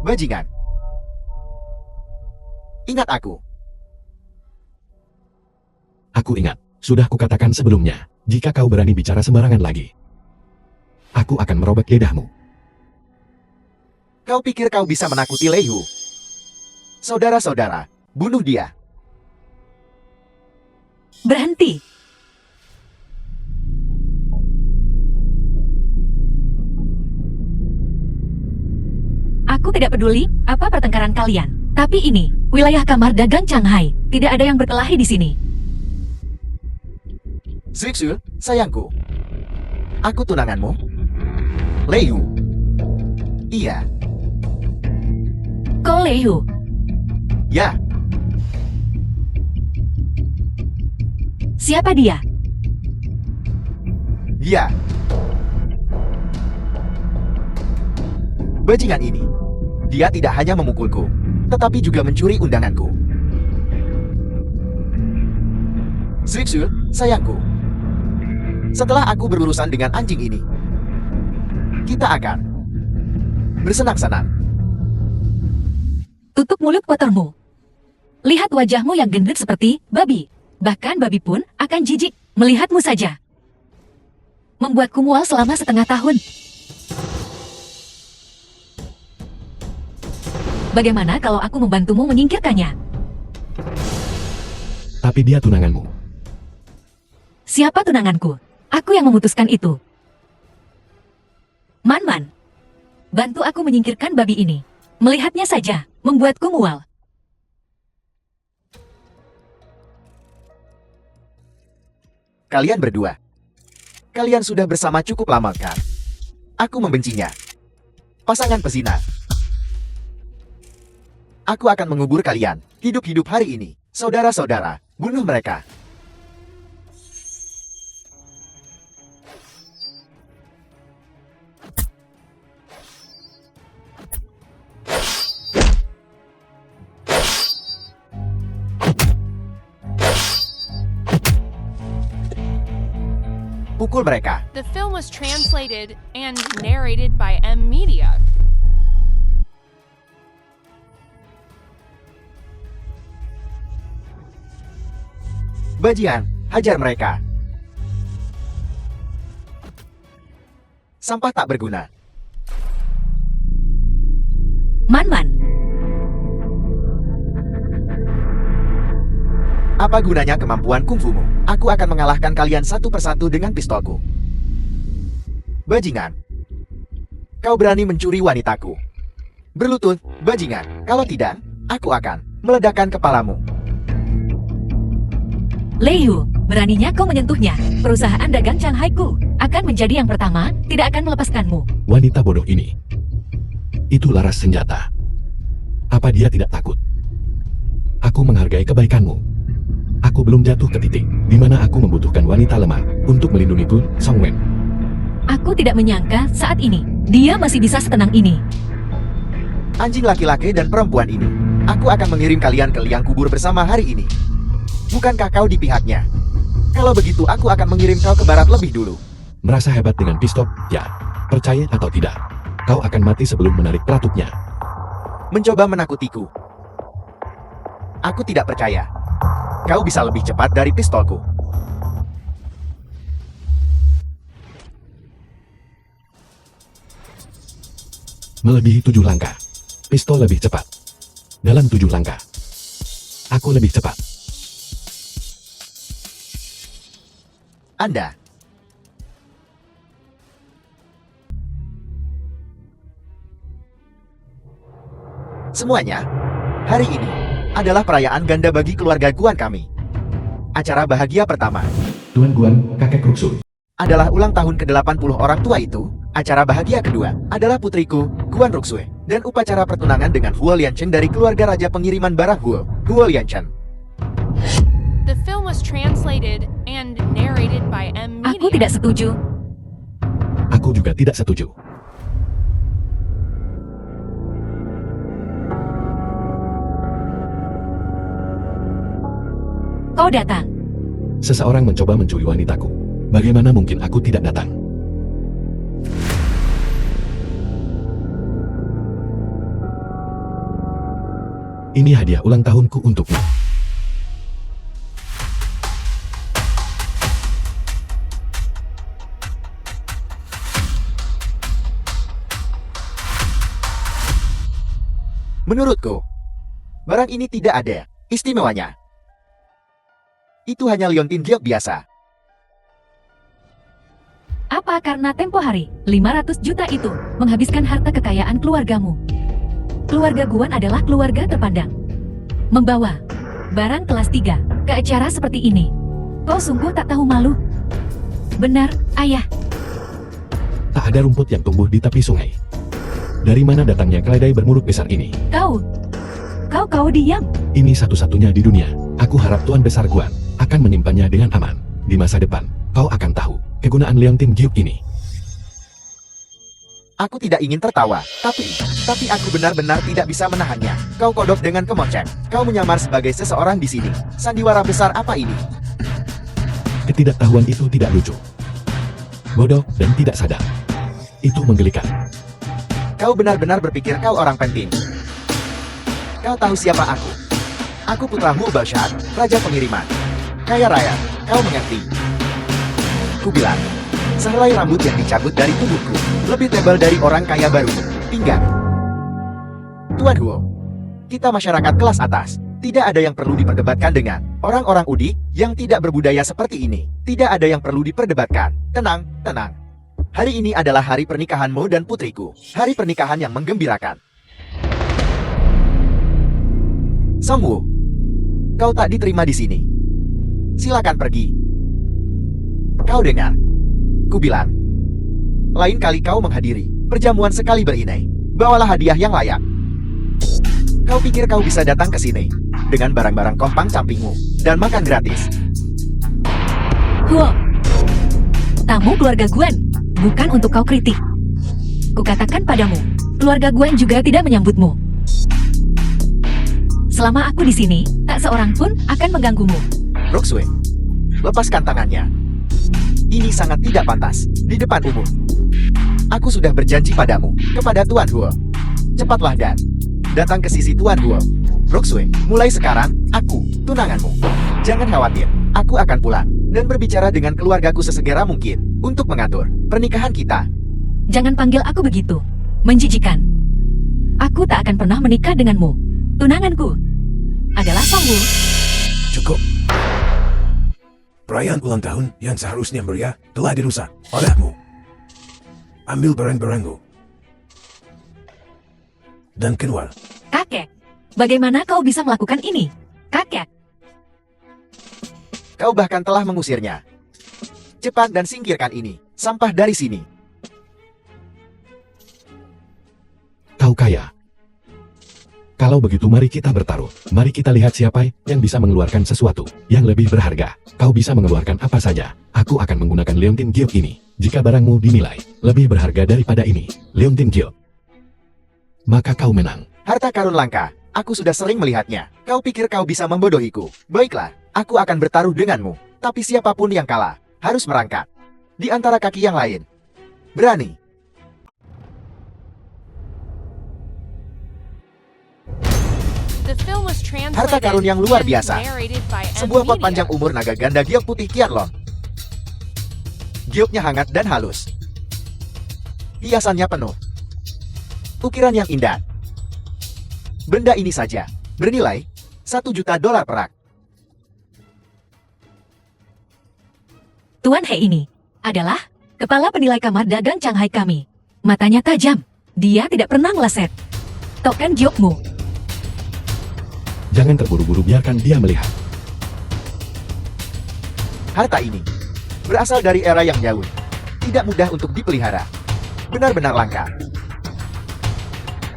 Bajingan. Ingat aku. Aku ingat, sudah kukatakan sebelumnya, jika kau berani bicara sembarangan lagi, aku akan merobek lidahmu. Kau pikir kau bisa menakuti Lei Hu? Saudara-saudara, bunuh dia. Berhenti. Aku tidak peduli apa pertengkaran kalian. Tapi ini, wilayah kamar dagang Shanghai. Tidak ada yang berkelahi di sini. Zixu, sayangku. Aku tunanganmu. Lei Hu. Iya. Kau Lei Hu. Ya. Siapa dia? Dia. Bajingan ini. Dia tidak hanya memukulku, tetapi juga mencuri undanganku. Zixu, sayangku. Setelah aku berurusan dengan anjing ini, kita akan bersenang-senang. Tutup mulut kotormu. Lihat wajahmu yang gendut seperti babi. Bahkan babi pun akan jijik melihatmu saja. Membuatku mual selama setengah tahun. Bagaimana kalau aku membantumu menyingkirkannya? Tapi dia tunanganmu. Siapa tunanganku? Aku yang memutuskan itu. Man-man, bantu aku menyingkirkan babi ini. Melihatnya saja, membuatku mual. Kalian berdua. Kalian sudah bersama cukup lama kan? Aku membencinya. Pasangan pezina. Aku akan mengubur kalian, hidup-hidup hari ini. Saudara-saudara, bunuh mereka. Pukul mereka. The film was translated and narrated by M Media. Bajingan, hajar mereka. Sampah tak berguna. Man-man, Apa gunanya kemampuan kungfumu? Aku akan mengalahkan kalian satu persatu dengan pistolku. Bajingan. Kau berani mencuri wanitaku. Berlutut, bajingan. Kalau tidak, aku akan meledakkan kepalamu. Lei Hu, beraninya kau menyentuhnya. Perusahaan dagang Shanghai-ku akan menjadi yang pertama, tidak akan melepaskanmu. Wanita bodoh ini. Itu laras senjata. Apa dia tidak takut? Aku menghargai kebaikanmu. Aku belum jatuh ke titik di mana aku membutuhkan wanita lemah untuk melindungiku, Song Wen. Aku tidak menyangka saat ini, dia masih bisa setenang ini. Anjing laki-laki dan perempuan ini. Aku akan mengirim kalian ke liang kubur bersama hari ini. Bukankah kau di pihaknya? Kalau begitu aku akan mengirim kau ke barat lebih dulu. Merasa hebat dengan pistol? Ya. Percaya atau tidak, kau akan mati sebelum menarik pelatutnya. Mencoba menakutiku. Aku tidak percaya. Kau bisa lebih cepat dari pistolku. Melebihi 7 langkah. Pistol lebih cepat. Dalam 7 langkah. Aku lebih cepat. Anda. Semuanya, hari ini adalah perayaan ganda bagi keluarga Guan kami. Acara bahagia pertama Tuan Guan, kakek Ruxu. adalah ulang tahun ke-80 orang tua itu. Acara bahagia kedua adalah putriku, Guan Ruxue, dan upacara pertunangan dengan Huo Lianchen dari keluarga raja pengiriman barang Huo Lianchen. The film was translated and narrated by M Media. Aku tidak setuju. Aku juga tidak setuju. Kau datang. Seseorang mencoba mencuri wanitaku. Bagaimana mungkin aku tidak datang? Ini hadiah ulang tahunku untukmu. Menurutku, barang ini tidak ada istimewanya. Itu hanya liontin giok biasa. Apa karena tempo hari 500 juta itu menghabiskan harta kekayaan keluargamu? Keluarga Guan adalah keluarga terpandang. Membawa barang kelas 3 ke acara seperti ini. Kau sungguh tak tahu malu. Benar, ayah. Tak ada rumput yang tumbuh di tepi sungai. Dari mana datangnya keledai bermulut besar ini? Kau diam. Ini satu-satunya di dunia. Aku harap Tuan Besar Guan akan menyimpannya dengan aman. Di masa depan, kau akan tahu kegunaan liontin giok ini. Aku tidak ingin tertawa, tapi aku benar-benar tidak bisa menahannya. Kau kodok dengan kemoceng. Kau menyamar sebagai seseorang di sini. Sandiwara besar apa ini? Ketidaktahuan itu tidak lucu. Bodoh dan tidak sadar. Itu menggelikan. Kau benar-benar berpikir kau orang penting. Kau tahu siapa aku? Aku putra Hu Baoshan, Raja Pengiriman. Kaya raya, kau mengerti? Kubilang, sehelai rambut yang dicabut dari tubuhku, lebih tebal dari orang kaya baru. Pinggang. Tuan Huo, kita masyarakat kelas atas. Tidak ada yang perlu diperdebatkan dengan orang-orang udik yang tidak berbudaya seperti ini. Tidak ada yang perlu diperdebatkan. Tenang, tenang. Hari ini adalah hari pernikahanmu dan putriku. Hari pernikahan yang menggembirakan. Song Wu, kau tak diterima di sini. Silakan pergi. Kau dengar? Ku bilang, lain kali kau menghadiri perjamuan sekali berinai, bawalah hadiah yang layak. Kau pikir kau bisa datang ke sini dengan barang-barang kompang campingmu dan makan gratis? Huo, tamu keluarga Guan, bukan untuk kau kritik. Kukatakan padamu, keluarga Guan juga tidak menyambutmu. Selama aku di sini, tak seorang pun akan mengganggumu. Roxue, lepaskan tangannya. Ini sangat tidak pantas di depan umum. Aku sudah berjanji padamu, kepada Tuan Huo. Cepatlah dan datang ke sisi Tuan Huo. Roxue, mulai sekarang, aku tunanganmu. Jangan khawatir, aku akan pulang dan berbicara dengan keluargaku sesegera mungkin untuk mengatur pernikahan kita. Jangan panggil aku begitu. Menjijikan. Aku tak akan pernah menikah denganmu. Tunanganku adalah Song Wu. Cukup. Perayaan ulang tahun yang seharusnya meriah telah dirusak olehmu. Ambil barang-barangmu dan keluar. Kakek, bagaimana kau bisa melakukan ini? Kakek, Kau bahkan telah mengusirnya. Cepat dan singkirkan ini, sampah dari sini. Kau kaya. Kalau begitu mari kita bertaruh. Mari kita lihat siapa yang bisa mengeluarkan sesuatu yang lebih berharga. Kau bisa mengeluarkan apa saja. Aku akan menggunakan liontin giok ini. Jika barangmu dinilai lebih berharga daripada ini, liontin giok, maka kau menang. Harta karun langka, aku sudah sering melihatnya. Kau pikir kau bisa membodohiku? Baiklah, aku akan bertaruh denganmu. Tapi siapapun yang kalah, harus merangkak di antara kaki yang lain. Berani? The film was Harta karun yang luar biasa. narrated by Sebuah pot Media. panjang umur naga ganda giok putih Qianlong. Gioknya hangat dan halus. Hiasannya penuh. Ukiran yang indah. Benda ini saja bernilai $1 juta perak. Tuan He ini adalah kepala penilai kamar dagang Shanghai kami. Matanya tajam. Dia tidak pernah meleset. Token giokmu. Jangan terburu-buru, biarkan dia melihat. Harta ini berasal dari era yang jauh. Tidak mudah untuk dipelihara. Benar-benar langka.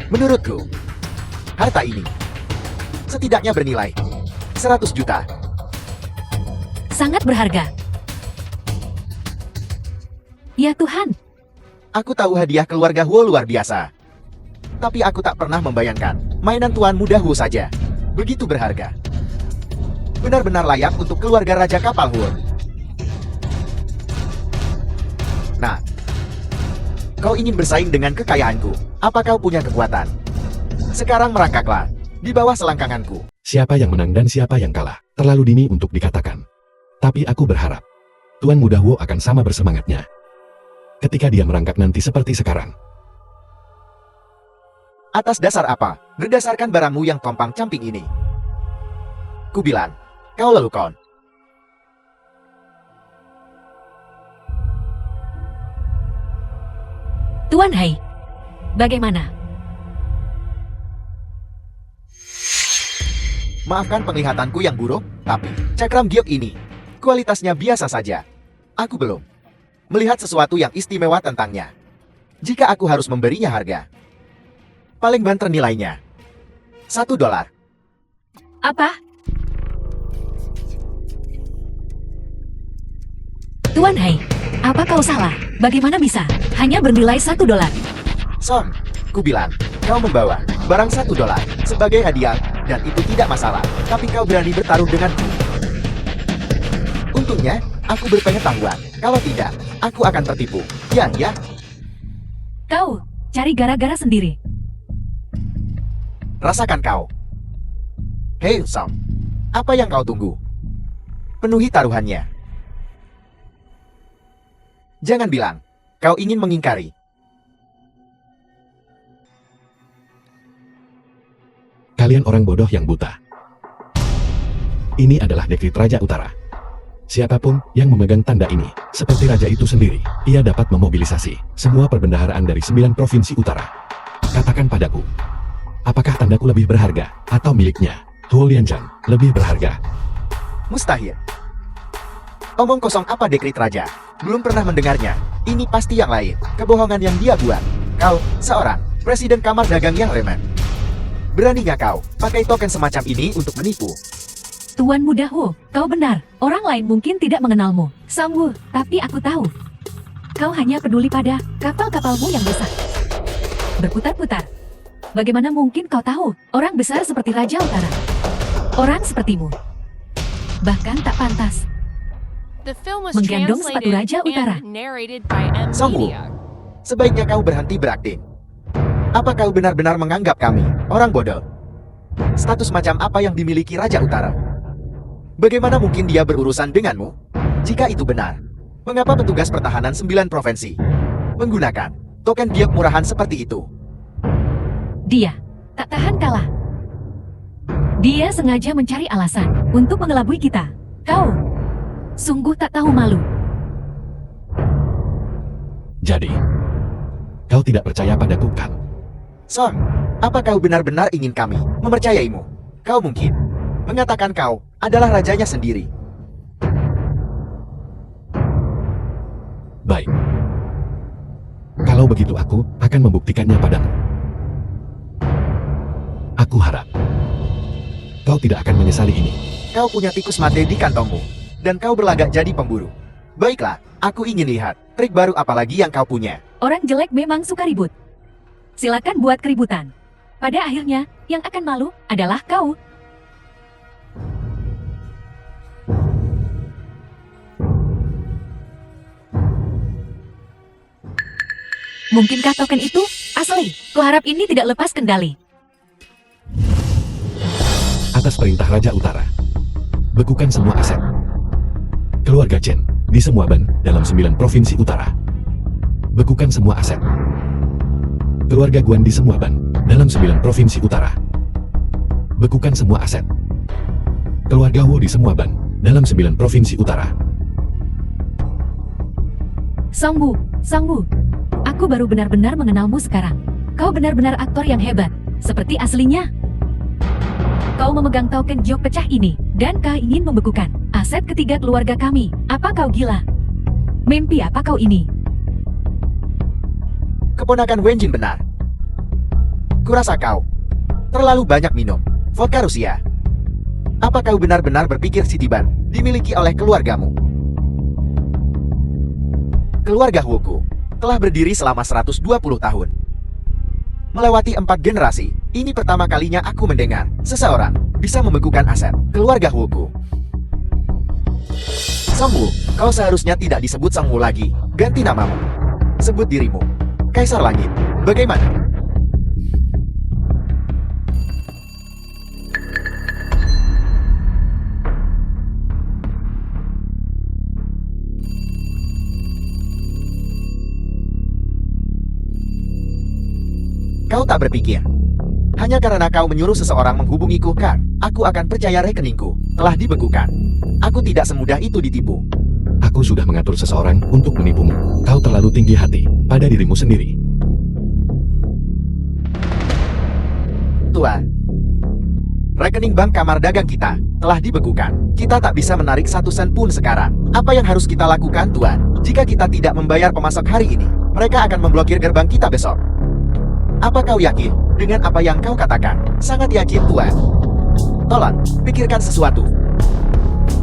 Menurutku, harta ini setidaknya bernilai 100 juta. Sangat berharga. Ya Tuhan, Aku tahu hadiah keluarga Huo luar biasa. Tapi aku tak pernah membayangkan mainan Tuan Muda Huo saja begitu berharga. Benar-benar layak untuk keluarga Raja Kapal Huo. Nah, kau ingin bersaing dengan kekayaanku. Apa kau punya kekuatan? Sekarang merangkaklah. di bawah selangkanganku. Siapa yang menang dan siapa yang kalah, terlalu dini untuk dikatakan. Tapi aku berharap, Tuan Muda Wu akan sama bersemangatnya ketika dia merangkak nanti seperti sekarang. Atas dasar apa? Berdasarkan barangmu yang tompang camping ini. Ku bilang, kau lelukon. Tuan Hai, bagaimana? Maafkan penglihatanku yang buruk, tapi cakram giok ini kualitasnya biasa saja. Aku belum melihat sesuatu yang istimewa tentangnya. Jika aku harus memberinya harga, paling banter nilainya $1. Apa? Tuan Hai, apa kau salah? Bagaimana bisa? Hanya bernilai $1. Song, ku bilang, kau membawa barang $1 sebagai hadiah, dan itu tidak masalah. Tapi kau berani bertaruh denganku. Untungnya, aku berpengetahuan. Kalau tidak, aku akan tertipu. Ya. Kau, cari gara-gara sendiri. Rasakan kau. Hei, Song. Apa yang kau tunggu? Penuhi taruhannya. Jangan bilang, kau ingin mengingkari. Kalian orang bodoh yang buta. Ini adalah dekrit Raja Utara. Siapapun yang memegang tanda ini, seperti raja itu sendiri, ia dapat memobilisasi semua perbendaharaan dari 9 provinsi utara. Katakan padaku, apakah tandaku lebih berharga, atau miliknya, Huo Lianzhan, lebih berharga? Mustahil. Omong kosong apa dekrit raja? Belum pernah mendengarnya. Ini pasti yang lain. Kebohongan yang dia buat. Kau, seorang presiden kamar dagang yang remen. Beraninya kau pakai token semacam ini untuk menipu? Tuan Muda Hu, kau benar. Orang lain mungkin tidak mengenalmu, Song Wu, tapi aku tahu. Kau hanya peduli pada kapal-kapalmu yang besar. Berputar-putar. Bagaimana mungkin kau tahu orang besar seperti Raja Utara? Orang sepertimu bahkan tak pantas The film was menggendong sepatu Raja translated Utara. and narrated by M Song Wu, Media. sebaiknya kau berhenti berakting. Apa kau benar-benar menganggap kami orang bodoh? Status macam apa yang dimiliki Raja Utara? Bagaimana mungkin dia berurusan denganmu? Jika itu benar, mengapa petugas pertahanan 9 provinsi menggunakan token giok murahan seperti itu? Dia tak tahan kalah. Dia sengaja mencari alasan untuk mengelabui kita. Kau sungguh tak tahu malu. Jadi, kau tidak percaya padaku kan? Song, apa kau benar-benar ingin kami mempercayaimu? Kau mungkin mengatakan kau adalah rajanya sendiri. Baik. Kalau begitu aku akan membuktikannya padamu. Aku harap kau tidak akan menyesali ini. Kau punya tikus mate di kantongmu, dan kau berlagak jadi pemburu. Baiklah, aku ingin lihat trik baru apa lagi yang kau punya. Orang jelek memang suka ribut. Silakan buat keributan. Pada akhirnya, yang akan malu adalah kau. Mungkinkah token itu asli? Kuharap ini tidak lepas kendali. Atas perintah Raja Utara, bekukan semua aset keluarga Chen di semua ban dalam 9 provinsi utara. Bekukan semua aset keluarga Guan di semua ban dalam 9 provinsi utara. Bekukan semua aset keluarga Wu di semua ban dalam 9 provinsi utara. Song Wu, aku baru benar-benar mengenalmu sekarang. Kau benar-benar aktor yang hebat, seperti aslinya. Kau memegang token giok pecah ini, dan kau ingin membekukan aset ketiga keluarga kami. Apa kau gila? Mimpi apa kau ini? Keponakan Wenjin benar. Kurasa kau terlalu banyak minum vodka Rusia. Apa kau benar-benar berpikir Citiban dimiliki oleh keluargamu? Keluarga Huoku telah berdiri selama 120 tahun. Melewati 4 generasi, ini pertama kalinya aku mendengar seseorang bisa membekukan aset keluarga Huoku. Song Wu, kau seharusnya tidak disebut Song Wu lagi. Ganti namamu. Sebut dirimu Kaisar Langit. Bagaimana? berpikir. Hanya karena kau menyuruh seseorang menghubungiku, Kang, aku akan percaya rekeningku telah dibekukan. Aku tidak semudah itu ditipu. Aku sudah mengatur seseorang untuk menipumu. Kau terlalu tinggi hati pada dirimu sendiri. Tuan, rekening bank kamar dagang kita telah dibekukan. Kita tak bisa menarik 1 sen pun sekarang. Apa yang harus kita lakukan, Tuan? Jika kita tidak membayar pemasok hari ini, mereka akan memblokir gerbang kita besok. Apa kau yakin dengan apa yang kau katakan? Sangat yakin, Tuan. Tolong, pikirkan sesuatu.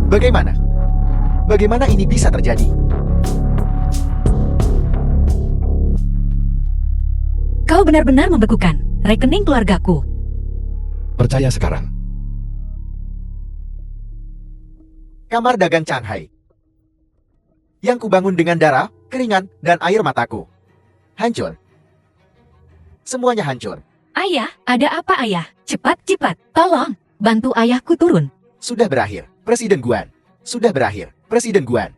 Bagaimana? Bagaimana ini bisa terjadi? Kau benar-benar membekukan rekening keluargaku. Percaya sekarang. Kamar dagang Shanghai yang kubangun dengan darah, keringat, dan air mataku. Hancur. Semuanya hancur. Ayah, ada apa ayah? Cepat, tolong, bantu ayahku turun. Sudah berakhir, Presiden Guan. Sudah berakhir, Presiden Guan.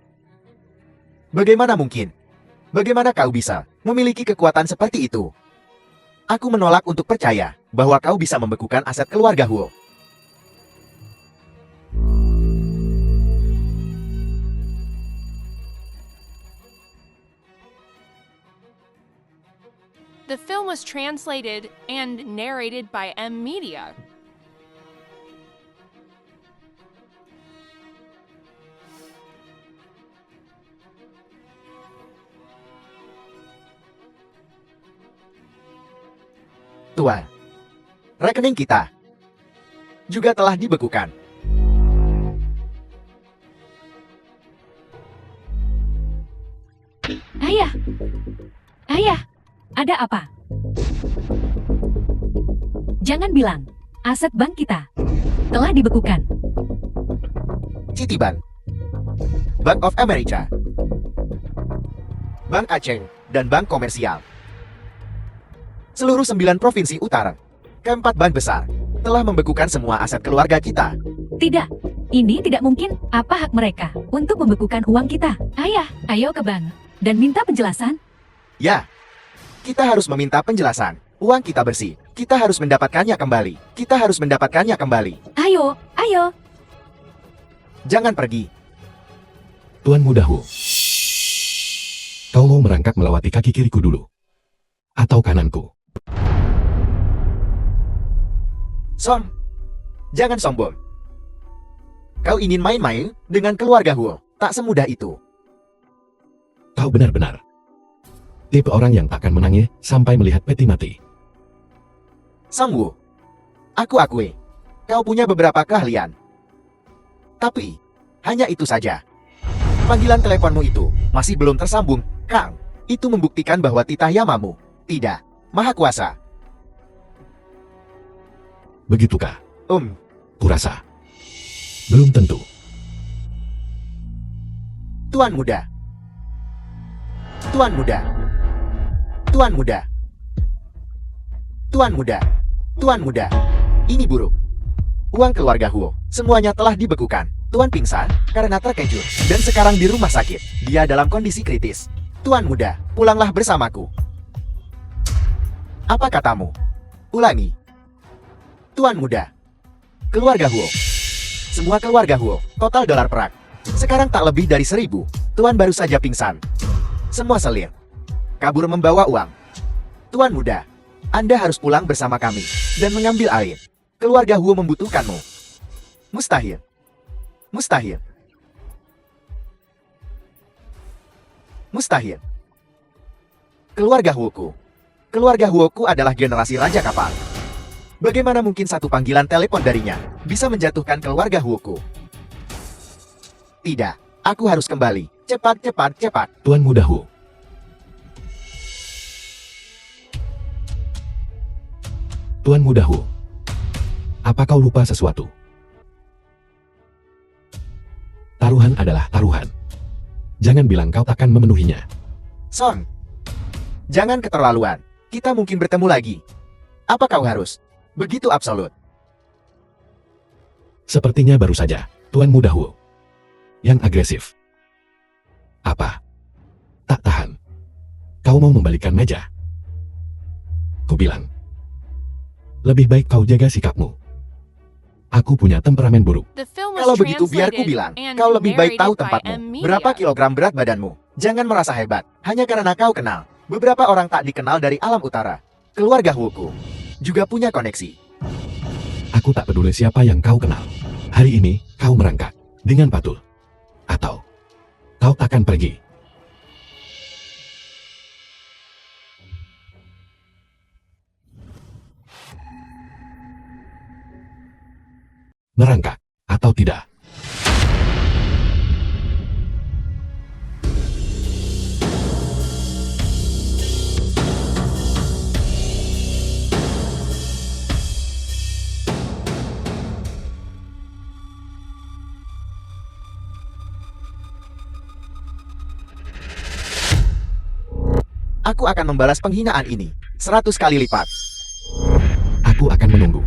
Bagaimana mungkin? Bagaimana kau bisa memiliki kekuatan seperti itu? Aku menolak untuk percaya bahwa kau bisa membekukan aset keluarga Huo. The film was translated and narrated by M Media. Tuan, rekening kita juga telah dibekukan. Ayah, ada apa? Jangan bilang, aset bank kita telah dibekukan. Citibank, Bank of America, Bank Aceh, dan Bank Komersial. Seluruh 9 provinsi utara, keempat bank besar, telah membekukan semua aset keluarga kita. Tidak, ini tidak mungkin. Apa hak mereka untuk membekukan uang kita? Ayah, ayo ke bank dan minta penjelasan. Ya, kita harus meminta penjelasan. Uang kita bersih. Kita harus mendapatkannya kembali. Kita harus mendapatkannya kembali. Ayo. Jangan pergi. Tuan Muda Hu. Kau mau merangkak melewati kaki kiriku dulu? Atau kananku? Song, jangan sombong. Kau ingin main-main dengan keluarga Huo. Tak semudah itu. Kau benar-benar tipe orang yang takkan menangis sampai melihat peti mati. Song Wu, aku akui, kau punya beberapa keahlian. Tapi, hanya itu saja. Panggilan teleponmu itu masih belum tersambung, Kang. Itu membuktikan bahwa titah Yamamu tidak maha kuasa. Begitukah? Kurasa. Belum tentu. Tuan Muda. Tuan Muda. Tuan Muda. Tuan Muda. Tuan Muda. Ini buruk. Uang keluarga Huo semuanya telah dibekukan. Tuan pingsan karena terkejut dan sekarang di rumah sakit. Dia dalam kondisi kritis. Tuan Muda, pulanglah bersamaku. Apa katamu? Ulangi. Tuan Muda. Keluarga Huo. Semua keluarga Huo, total dolar perak. Sekarang tak lebih dari 1.000. Tuan baru saja pingsan. Semua selir. Kabur membawa uang. Tuan Muda, Anda harus pulang bersama kami dan mengambil air. Keluarga Huo membutuhkanmu. Mustahil. Mustahil. Mustahil. Keluarga Huoku adalah generasi raja kapal. Bagaimana mungkin satu panggilan telepon darinya bisa menjatuhkan keluarga Huoku? Tidak, aku harus kembali. Cepat. Tuan Muda Hu. Tuan Muda Hu. Apa kau lupa sesuatu? Taruhan adalah taruhan. Jangan bilang kau takkan memenuhinya. Song, jangan keterlaluan. Kita mungkin bertemu lagi. Apa kau harus begitu absolut? Sepertinya baru saja, Tuan Muda Hu. Yang agresif. Apa? Tak tahan. Kau mau membalikkan meja? Ku bilang, Lebih baik kau jaga sikapmu. Aku punya temperamen buruk. The film was Kalau begitu biar ku translated bilang, and kau lebih baik tahu narrated by tempatmu. Emilia. Berapa kilogram berat badanmu? Jangan merasa hebat, hanya karena kau kenal. Beberapa orang tak dikenal dari alam utara. Keluarga Hulku juga punya koneksi. Aku tak peduli siapa yang kau kenal. Hari ini, kau merangkak. Dengan patuh. Atau, kau takkan pergi. Merangkak, atau tidak. Aku akan membalas penghinaan ini 100 kali lipat. Aku akan menunggu.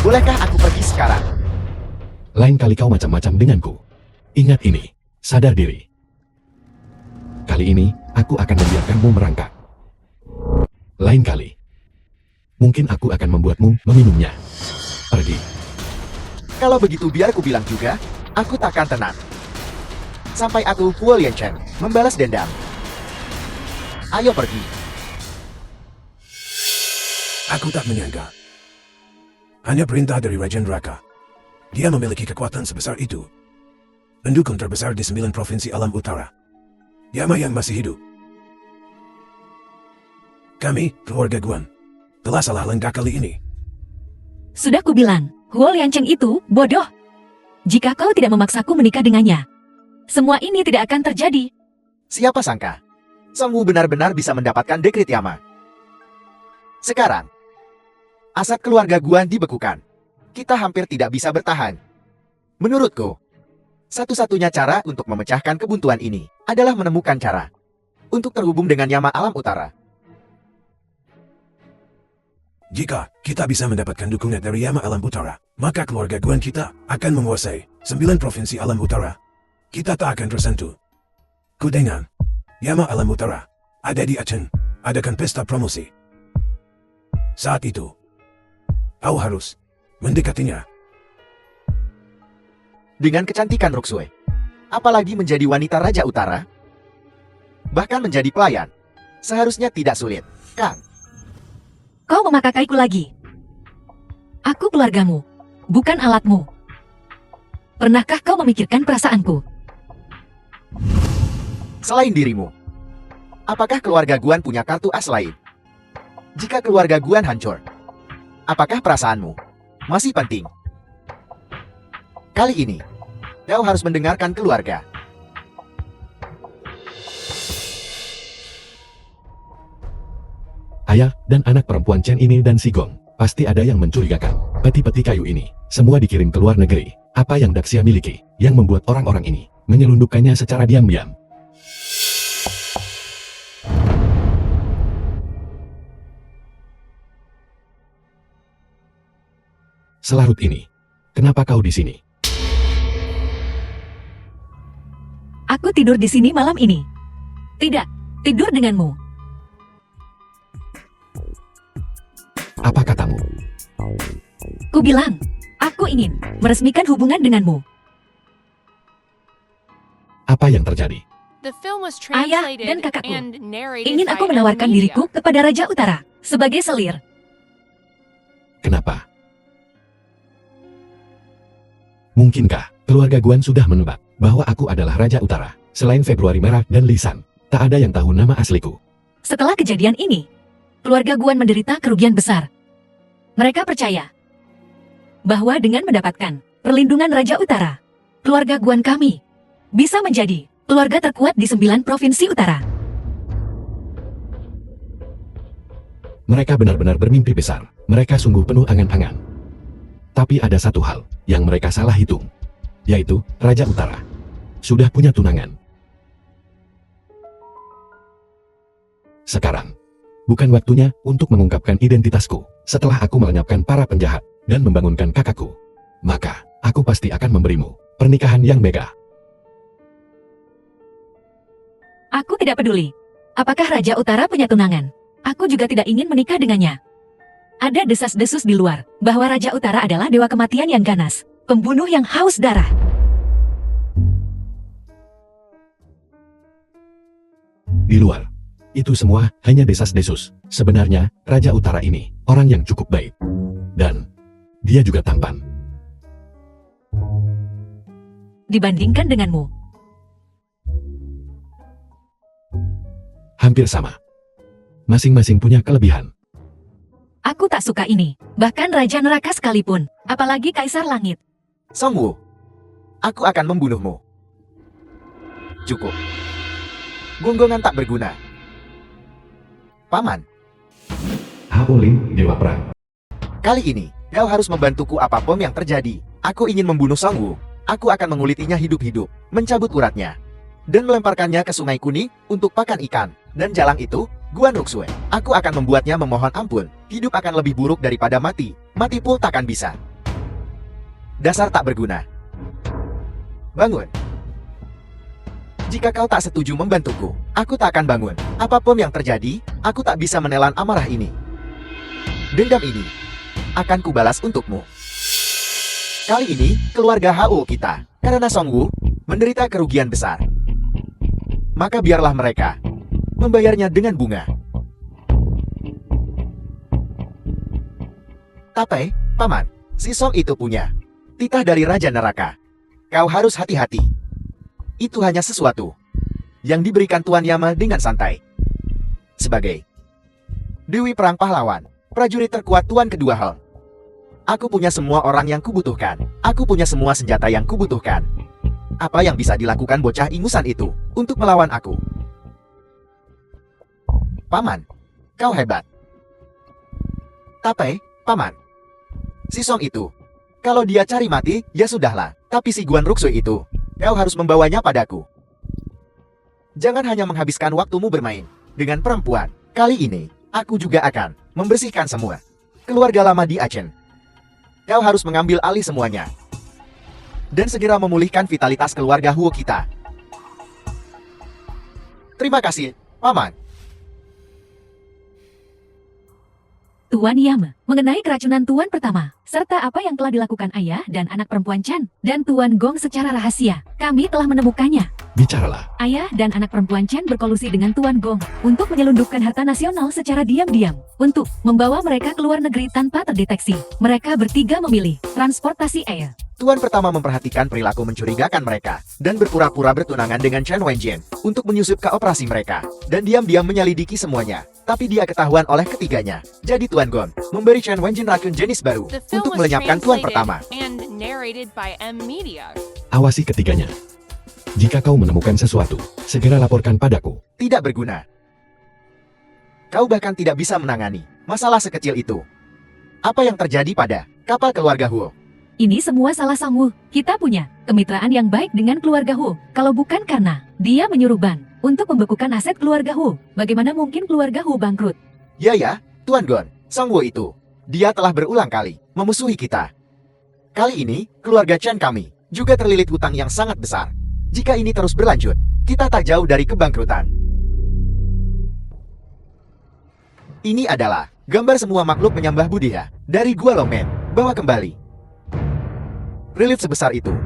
Bolehkah aku pergi sekarang? Lain kali kau macam-macam denganku. Ingat ini, sadar diri. Kali ini, aku akan membiarkanmu merangkak. Lain kali, mungkin aku akan membuatmu meminumnya. Pergi. Kalau begitu biar ku bilang juga, aku takkan tenang. Sampai aku Huo Lianchen membalas dendam. Ayo pergi. Aku tak menyangka. Hanya perintah dari Raja Neraka. Dia memiliki kekuatan sebesar itu. Pendukung terbesar di 9 provinsi alam utara. Yama yang masih hidup. Kami, keluarga Guan, telah salah langkah kali ini. Sudah kubilang, Huo Liancheng itu bodoh. Jika kau tidak memaksaku menikah dengannya, semua ini tidak akan terjadi. Siapa sangka, Song Wu benar-benar bisa mendapatkan dekret Yama. Sekarang, aset keluarga Guan dibekukan. Kita hampir tidak bisa bertahan. Menurutku, satu-satunya cara untuk memecahkan kebuntuan ini adalah menemukan cara untuk terhubung dengan Yama alam utara. Jika kita bisa mendapatkan dukungan dari Yama alam utara, maka keluarga Guan kita akan menguasai 9 provinsi alam utara. Kita tak akan tersentuh. Ku dengan Yama alam utara ada di Aceh, adakan pesta promosi. Saat itu, kau harus mendekatinya. Dengan kecantikan Ruxue, apalagi menjadi wanita Raja Utara, bahkan menjadi pelayan, seharusnya tidak sulit, kan? Kau memakaiku lagi. Aku keluargamu, bukan alatmu. Pernahkah kau memikirkan perasaanku? Selain dirimu, apakah keluarga Guan punya kartu as lain? Jika keluarga Guan hancur, apakah perasaanmu masih penting? Kali ini, kau harus mendengarkan keluarga. Ayah dan anak perempuan Chen ini dan Sigong, pasti ada yang mencurigakan. Peti-peti kayu ini, semua dikirim ke luar negeri. Apa yang Daxia miliki, yang membuat orang-orang ini menyelundupkannya secara diam-diam? Selarut ini, kenapa kau di sini? Aku tidur di sini malam ini. Tidak, tidur denganmu. Apa katamu? Ku bilang, aku ingin meresmikan hubungan denganmu. Apa yang terjadi? The film was Ayah translated dan kakakku and narrated ingin by aku menawarkan Emilia. diriku kepada Raja Utara sebagai selir. Kenapa? Mungkinkah keluarga Guan sudah menebak bahwa aku adalah Raja Utara? Selain Februari Merah dan Lisan, tak ada yang tahu nama asliku. Setelah kejadian ini, keluarga Guan menderita kerugian besar. Mereka percaya bahwa dengan mendapatkan perlindungan Raja Utara, keluarga Guan kami bisa menjadi keluarga terkuat di 9 provinsi utara. Mereka benar-benar bermimpi besar. Mereka sungguh penuh angan-angan. Tapi ada satu hal yang mereka salah hitung, yaitu Raja Utara sudah punya tunangan. Sekarang, bukan waktunya untuk mengungkapkan identitasku. Setelah aku melenyapkan para penjahat dan membangunkan kakakku, maka aku pasti akan memberimu pernikahan yang mega. Aku tidak peduli. Apakah Raja Utara punya tunangan? Aku juga tidak ingin menikah dengannya. Ada desas-desus di luar bahwa Raja Utara adalah dewa kematian yang ganas, pembunuh yang haus darah. Di luar, itu semua hanya desas-desus. Sebenarnya, Raja Utara ini orang yang cukup baik. Dan dia juga tampan. Dibandingkan denganmu, Hampir sama. Masing-masing punya kelebihan. aku tak suka ini. Bahkan Raja Neraka sekalipun, apalagi Kaisar Langit. Songwu, aku akan membunuhmu. Cukup. Gonggongan tak berguna. Paman, Haoling, Dewa Perang. kali ini, kau harus membantuku apapun yang terjadi. Aku ingin membunuh Songwu. Aku akan mengulitinya hidup-hidup, mencabut uratnya, dan melemparkannya ke Sungai Kuning untuk pakan ikan. Dan jalang itu, Guan Ruxue. Aku akan membuatnya memohon ampun. Hidup akan lebih buruk daripada mati. Mati pun takkan bisa. Dasar tak berguna. Bangun. Jika kau tak setuju membantuku, aku tak akan bangun. Apapun yang terjadi, aku tak bisa menelan amarah ini. Dendam ini akan kubalas untukmu. Kali ini, keluarga Hao kita, karena Songwu menderita kerugian besar. Maka biarlah mereka membayarnya dengan bunga. Tapi, Paman, si Song itu punya titah dari Raja Neraka. Kau harus hati-hati. Itu hanya sesuatu yang diberikan Tuan Yama dengan santai. Sebagai Dewi Perang Pahlawan, prajurit terkuat Tuan Kedua Hong, aku punya semua orang yang kubutuhkan. Aku punya semua senjata yang kubutuhkan. Apa yang bisa dilakukan bocah ingusan itu untuk melawan aku? Paman, kau hebat. Tapi, Paman, si Song itu, kalau dia cari mati, ya sudahlah. Tapi si Guan Ruxue itu, kau harus membawanya padaku. Jangan hanya menghabiskan waktumu bermain dengan perempuan. Kali ini, aku juga akan membersihkan semua keluarga lama di Aceh. Kau harus mengambil alih semuanya dan segera memulihkan vitalitas keluarga Huo kita. Terima kasih, Paman. Tuan Yama, mengenai keracunan Tuan pertama, serta apa yang telah dilakukan ayah dan anak perempuan Chan, dan Tuan Gong secara rahasia, kami telah menemukannya. Bicaralah. Ayah dan anak perempuan Chan berkolusi dengan Tuan Gong untuk menyelundupkan harta nasional secara diam-diam, untuk membawa mereka ke luar negeri tanpa terdeteksi. Mereka bertiga memilih transportasi air. Tuan pertama memperhatikan perilaku mencurigakan mereka dan berpura-pura bertunangan dengan Chen Wenjin untuk menyusup ke operasi mereka dan diam-diam menyelidiki semuanya. Tapi dia ketahuan oleh ketiganya. Jadi Tuan Gon memberi Chen Wenjin racun jenis baru The film untuk was melenyapkan Tuan translated pertama. and narrated by M Media. Awasi ketiganya. Jika kau menemukan sesuatu, segera laporkan padaku. Tidak berguna. Kau bahkan tidak bisa menangani masalah sekecil itu. Apa yang terjadi pada kapal keluarga Huo? Ini semua salah Songwu. Kita punya kemitraan yang baik dengan keluarga Hu. Kalau bukan karena dia menyuruh Ban untuk membekukan aset keluarga Hu, bagaimana mungkin keluarga Hu bangkrut? Ya, Tuan Gon, Songwu itu, dia telah berulang kali memusuhi kita. Kali ini, keluarga Chen kami juga terlilit hutang yang sangat besar. Jika ini terus berlanjut, kita tak jauh dari kebangkrutan. Ini adalah gambar semua makhluk penyembah Buddha dari Gua Longmen. Bawa kembali. Relief sebesar itu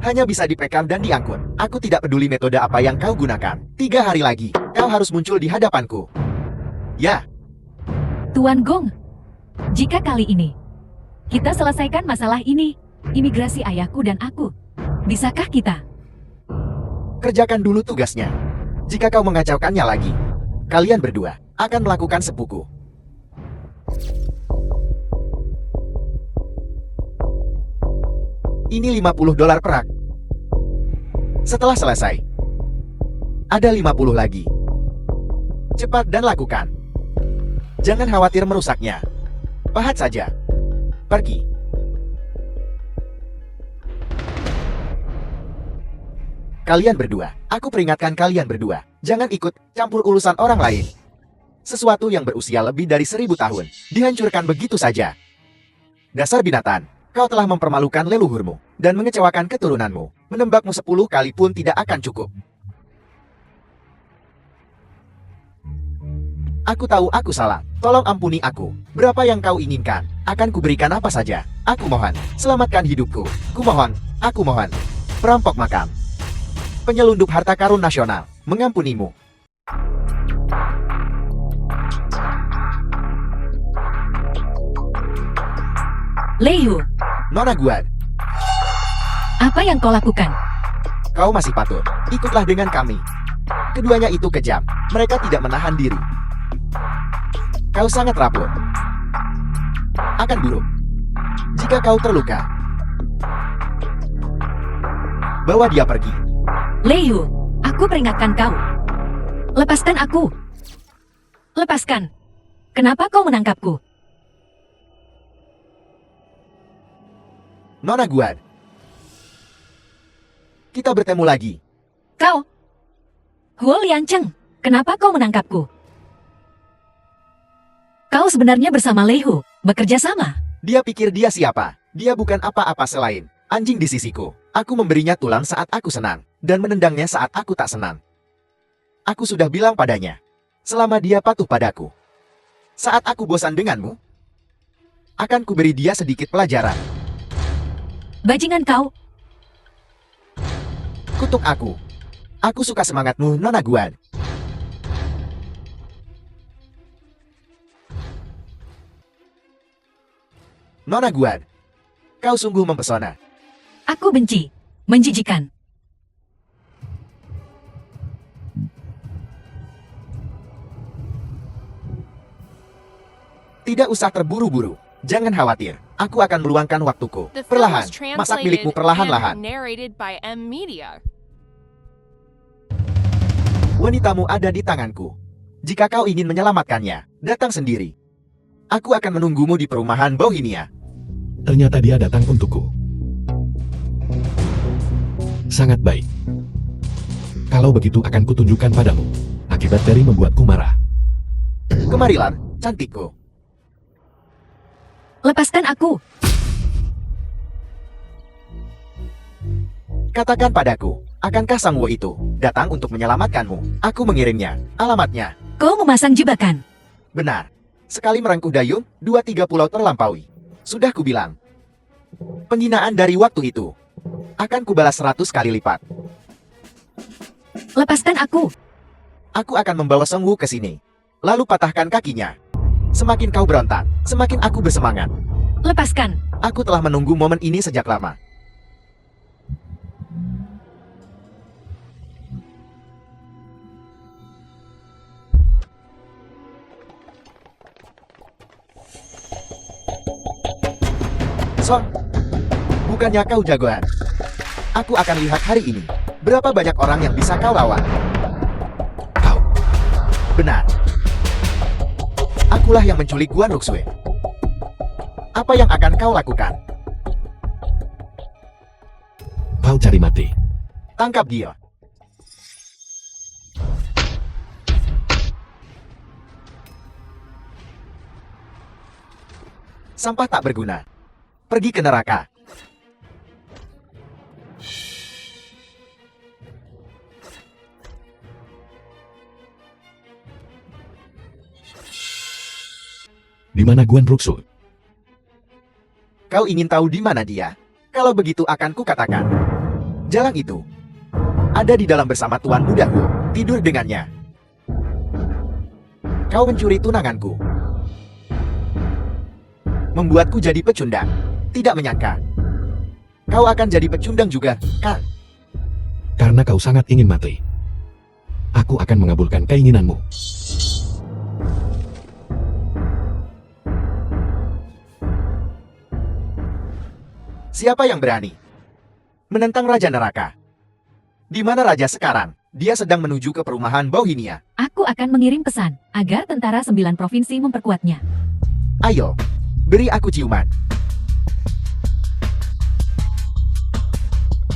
hanya bisa dipegang dan diangkut. Aku tidak peduli metode apa yang kau gunakan. 3 hari lagi, kau harus muncul di hadapanku. Ya, Tuan Gong, jika kali ini kita selesaikan masalah ini, imigrasi ayahku dan aku, bisakah kita? kerjakan dulu tugasnya. Jika kau mengacaukannya lagi, kalian berdua akan melakukan sepuku. Ini $50 perak. Setelah selesai, ada 50 lagi. Cepat dan lakukan. Jangan khawatir merusaknya. Pahat saja. Pergi. Kalian berdua, aku peringatkan kalian berdua, jangan ikut campur urusan orang lain. Sesuatu yang berusia lebih dari 1000 tahun, dihancurkan begitu saja. Dasar binatang, kau telah mempermalukan leluhurmu, dan mengecewakan keturunanmu. Menembakmu 10 kali pun tidak akan cukup. Aku tahu aku salah, tolong ampuni aku. Berapa yang kau inginkan, akan kuberikan apa saja. Aku mohon, selamatkan hidupku. Kumohon, aku mohon. Perampok makam. Penyelundup harta karun nasional, mengampunimu. Leihu, Nona Guan, apa yang kau lakukan? kau masih patut. Ikutlah dengan kami. Keduanya itu kejam. Mereka tidak menahan diri. Kau sangat rapuh. Akan buruk. Jika kau terluka, bawa dia pergi. Leihu, aku peringatkan kau. Lepaskan aku. Lepaskan. Kenapa kau menangkapku? Nona Guan, kita bertemu lagi. Kau. Huo Liangcheng, kenapa kau menangkapku? Kau sebenarnya bersama Leihu, bekerja sama. Dia pikir dia siapa? Dia bukan apa-apa selain anjing di sisiku. Aku memberinya tulang saat aku senang, dan menendangnya saat aku tak senang. Aku sudah bilang padanya, selama dia patuh padaku. Saat aku bosan denganmu, akan kuberi dia sedikit pelajaran. Bajingan kau. Kutuk aku. Aku suka semangatmu, Nona Guan. Nona Guan, kau sungguh mempesona. Aku benci. Menjijikan. Tidak usah terburu-buru. Jangan khawatir. Aku akan meluangkan waktuku. The film Perlahan. was Masak translated milikmu perlahan-lahan. and narrated by M Media. Wanitamu ada di tanganku. Jika kau ingin menyelamatkannya, datang sendiri. Aku akan menunggumu di perumahan Bohemia. Ternyata dia datang untukku. Sangat baik. Kalau begitu akan kutunjukkan padamu akibat dari membuatku marah. Kemarilah, cantikku. Lepaskan aku. Katakan padaku, akankah Sang Wo itu datang untuk menyelamatkanmu? Aku mengirimnya. Alamatnya. Kau memasang jebakan. Benar. Sekali merengkuh dayung, 2-3 pulau terlampaui. Sudah kubilang. Penghinaan dari waktu itu akan kubalas 100 kali lipat. Lepaskan aku. Aku akan membawa Sang Wu ke sini. Lalu patahkan kakinya. Semakin kau berontak, semakin aku bersemangat. Lepaskan. Aku telah menunggu momen ini sejak lama. Son, bukannya kau jagoan? Aku akan lihat hari ini. Berapa banyak orang yang bisa kau lawan? Kau, Benar. Akulah yang menculik Guan Ruxue. Apa yang akan kau lakukan? kau cari mati. Tangkap dia. Sampah tak berguna. Pergi ke neraka. Di mana Guan Ruxu? Kau ingin tahu di mana dia? Kalau begitu akan kukatakan. Jalang itu ada di dalam bersama Tuan Muda Hu. Tidur dengannya. Kau mencuri tunanganku. Membuatku jadi pecundang. Tidak menyangka. Kau akan jadi pecundang juga, kan? Karena kau sangat ingin mati. Aku akan mengabulkan keinginanmu. Siapa yang berani menentang Raja Neraka? Di mana raja sekarang? Dia sedang menuju ke perumahan Bohemia. Aku akan mengirim pesan agar tentara 9 provinsi memperkuatnya. Ayo, beri aku ciuman.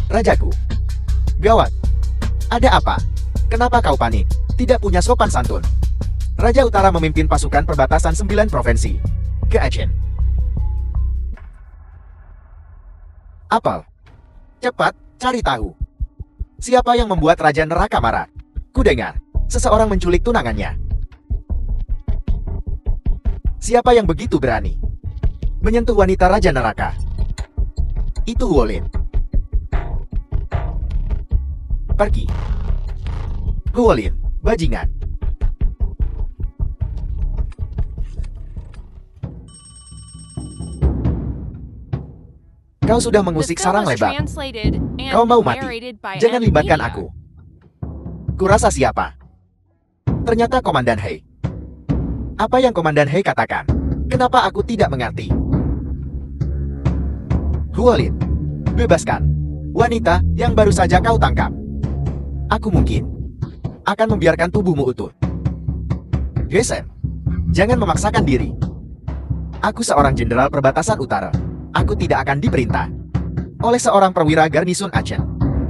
Rajaku. Gawat. Ada apa? Kenapa kau panik? Tidak punya sopan santun. Raja Utara memimpin pasukan perbatasan 9 provinsi. Ke Aceh. Apel. Cepat, cari tahu. Siapa yang membuat Raja Neraka marah? Kudengar, seseorang menculik tunangannya. Siapa yang begitu berani menyentuh wanita Raja Neraka? Itu Huolin. Pergi. Huolin, bajingan. Kau sudah The mengusik film sarang was lebar. translated and Kau mau mati. narrated by Jangan M libatkan Media. aku. Kurasa siapa? Ternyata Komandan Hei. Apa yang Komandan Hei katakan? Kenapa aku tidak mengerti? Huolin, bebaskan wanita yang baru saja kau tangkap. Aku mungkin akan membiarkan tubuhmu utuh. Gesen, jangan memaksakan diri. Aku seorang jenderal perbatasan utara. Aku tidak akan diperintah oleh seorang perwira garnisun Aceh.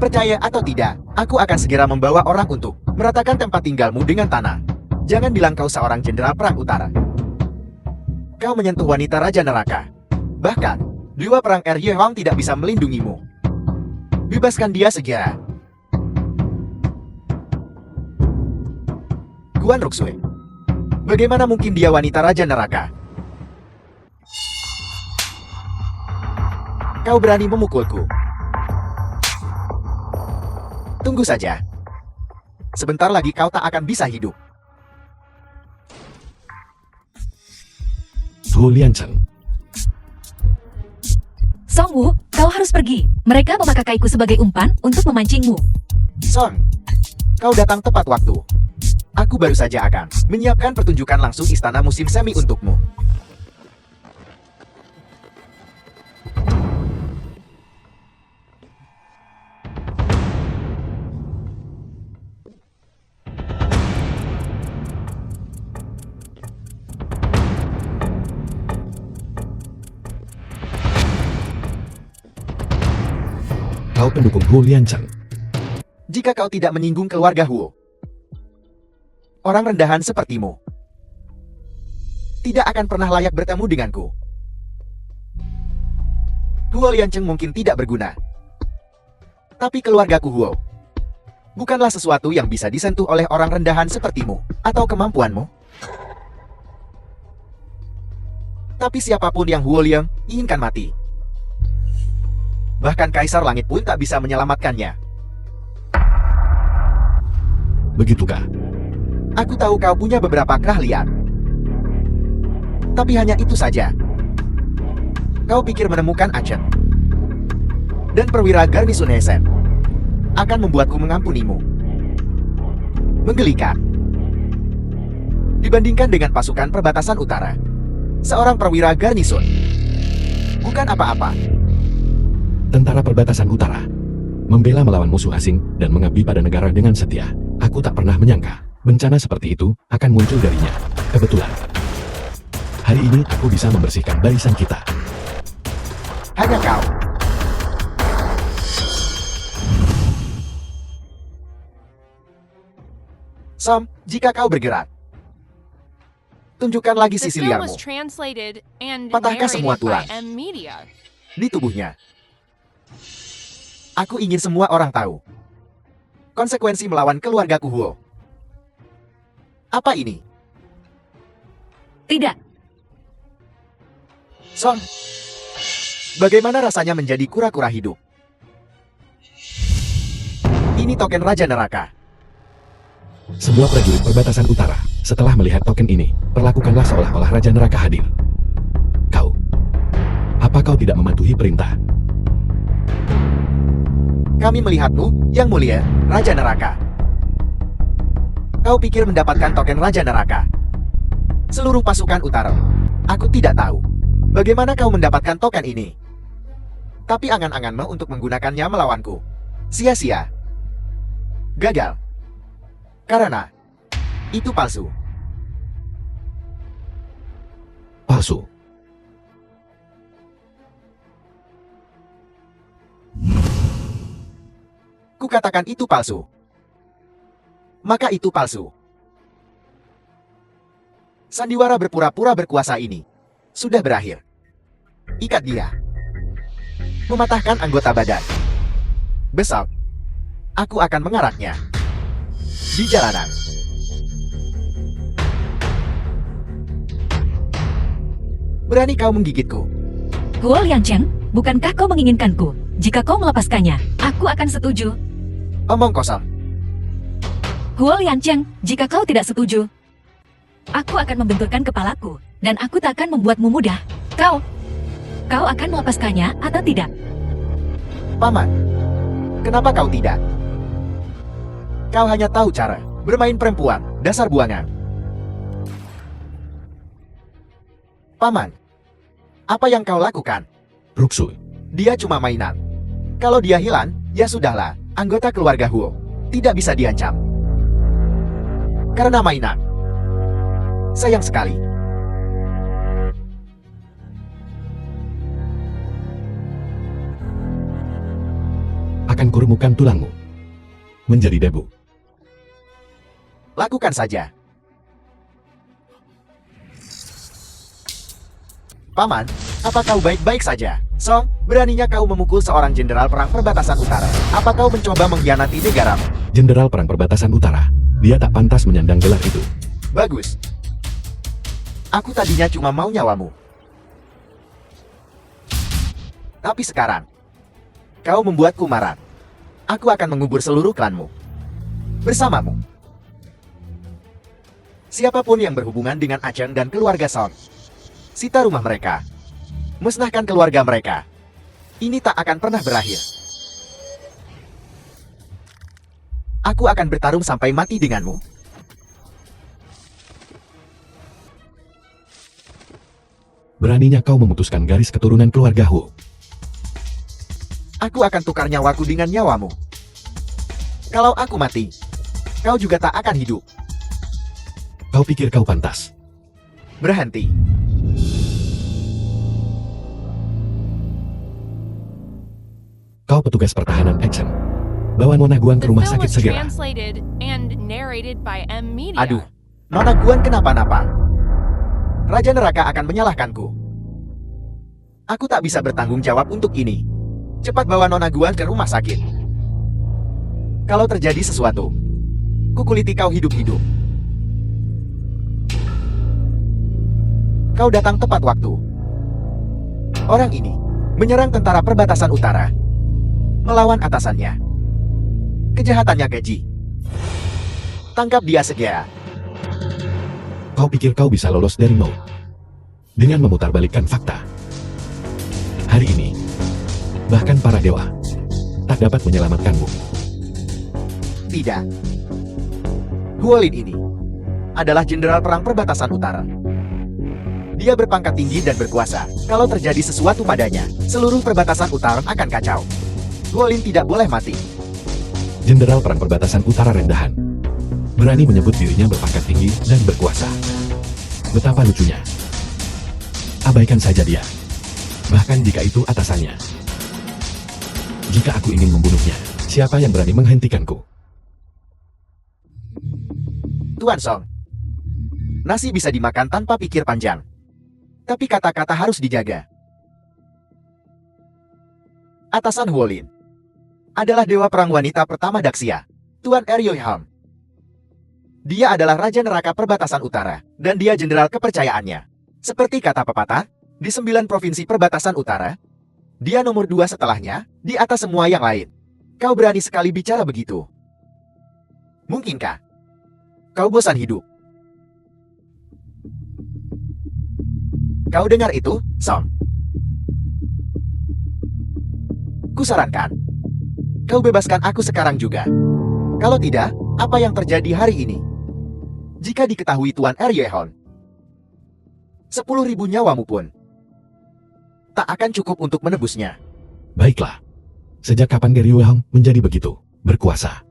Percaya atau tidak, aku akan segera membawa orang untuk meratakan tempat tinggalmu dengan tanah. Jangan bilang kau seorang jenderal perang utara. Kau menyentuh wanita Raja Neraka. Bahkan, dewa perang Hwang tidak bisa melindungimu. Bebaskan dia segera. Guan Ruxue. Bagaimana mungkin dia wanita Raja Neraka? Kau berani memukulku. Tunggu saja. Sebentar lagi kau tak akan bisa hidup. Hu Liancheng. Songwu, kau harus pergi. Mereka memakaiku sebagai umpan untuk memancingmu. Song, kau datang tepat waktu. Aku baru saja akan menyiapkan pertunjukan langsung istana musim semi untukmu. Kau pendukung Hu Liancheng. Jika kau tidak menyinggung keluarga Huo, orang rendahan sepertimu tidak akan pernah layak bertemu denganku. Huo Liancheng mungkin tidak berguna, tapi keluargaku Huo bukanlah sesuatu yang bisa disentuh oleh orang rendahan sepertimu atau kemampuanmu. Tapi siapapun yang Huo Liang inginkan mati. Bahkan Kaisar Langit pun tak bisa menyelamatkannya. Begitukah? Aku tahu kau punya beberapa keahlian. Tapi hanya itu saja. Kau pikir menemukan Aceh dan perwira garnisun Heisen akan membuatku mengampunimu. Menggelikan. Dibandingkan dengan pasukan perbatasan utara, seorang perwira garnisun bukan apa-apa. Tentara perbatasan utara membela melawan musuh asing dan mengabdi pada negara dengan setia. Aku tak pernah menyangka bencana seperti itu akan muncul darinya. Kebetulan hari ini aku bisa membersihkan barisan kita. Hanya kau. Som, jika kau bergerak, tunjukkan lagi The sisi film liarmu was translated and Patahkah semua narrated by tulang? M Media. di tubuhnya. Aku ingin semua orang tahu konsekuensi melawan keluargaku Huo. Apa ini? Tidak, Son, bagaimana rasanya menjadi kura-kura hidup? Ini token Raja Neraka. Semua prajurit perbatasan utara, setelah melihat token ini, perlakukanlah seolah-olah Raja Neraka hadir. Apa kau tidak mematuhi perintah? Kami melihatmu, Yang Mulia, Raja Neraka. Kau pikir mendapatkan token Raja Neraka? Seluruh pasukan utara. Aku tidak tahu bagaimana kau mendapatkan token ini. Tapi angan-anganmu untuk menggunakannya melawanku sia-sia. Gagal. Karena itu palsu. Palsu. Kukatakan itu palsu. Maka itu palsu. Sandiwara berpura-pura berkuasa ini sudah berakhir. Ikat dia. Mematahkan anggota badan. Besok, aku akan mengaraknya di jalanan. Berani kau menggigitku? Huo Liancheng, bukankah kau menginginkanku? Jika kau melepaskannya, aku akan setuju. Omong kosong. Huo Liancheng, jika kau tidak setuju, aku akan membenturkan kepalaku, dan aku tak akan membuatmu mudah. Kau akan melepaskannya atau tidak? Paman, kenapa kau tidak? Kau hanya tahu cara bermain perempuan, dasar buangan. Paman, apa yang kau lakukan? Ruxu. Dia cuma mainan. Kalau dia hilang, ya sudahlah, anggota keluarga Huo tidak bisa diancam. Karena mainan. Sayang sekali. Akan kurumukan tulangmu menjadi debu. Lakukan saja. Paman, apa kau baik-baik saja? Song, beraninya kau memukul seorang jenderal perang perbatasan utara. Apa kau mencoba mengkhianati negaramu? Jenderal perang perbatasan utara. Dia tak pantas menyandang gelar itu. Bagus. Aku tadinya cuma mau nyawamu. Tapi sekarang, kau membuatku marah. Aku akan mengubur seluruh klanmu. Bersamamu. Siapapun yang berhubungan dengan Acheng dan keluarga Song, sita rumah mereka. Musnahkan keluarga mereka. Ini tak akan pernah berakhir. Aku akan bertarung sampai mati denganmu. Beraninya kau memutuskan garis keturunan keluarga Hu. Aku akan tukar nyawaku dengan nyawamu. Kalau aku mati, kau juga tak akan hidup. Kau pikir kau pantas? Berhenti. Kau petugas pertahanan Action. Bawa Nona Guan ke The rumah film sakit was segera. translated and narrated by M Media. Aduh, Nona Guan kenapa-napa? Raja Neraka akan menyalahkanku. Aku tak bisa bertanggung jawab untuk ini. Cepat bawa Nona Guan ke rumah sakit. Kalau terjadi sesuatu, kukuliti kau hidup-hidup. Kau datang tepat waktu. Orang ini menyerang tentara perbatasan utara, melawan atasannya. Kejahatannya keji. Tangkap dia segera. Kau pikir kau bisa lolos dari maut dengan memutarbalikkan fakta. Hari ini, bahkan para dewa tak dapat menyelamatkanmu. Tidak. Huolin ini adalah jenderal perang perbatasan utara. Dia berpangkat tinggi dan berkuasa. Kalau terjadi sesuatu padanya, seluruh perbatasan utara akan kacau. Huolin tidak boleh mati. Jenderal perang perbatasan utara rendahan. Berani menyebut dirinya berpangkat tinggi dan berkuasa. Betapa lucunya. Abaikan saja dia. Bahkan jika itu atasannya. Jika aku ingin membunuhnya, siapa yang berani menghentikanku? Tuan Song, nasi bisa dimakan tanpa pikir panjang. Tapi kata-kata harus dijaga. Atasan Huolin adalah dewa perang wanita pertama Daxia, Tuan Eryoiham. Dia adalah Raja Neraka Perbatasan Utara, dan dia jenderal kepercayaannya. Seperti kata pepatah, di 9 provinsi perbatasan utara, dia nomor 2 setelahnya, di atas semua yang lain. Kau berani sekali bicara begitu. Mungkinkah kau bosan hidup? Kau dengar itu, Song? Kusarankan, kau bebaskan aku sekarang juga. Kalau tidak, apa yang terjadi hari ini? Jika diketahui Tuan Eryoihon, 10.000 nyawamu pun tak akan cukup untuk menebusnya. Baiklah. Sejak kapan Gary Wehong menjadi begitu berkuasa?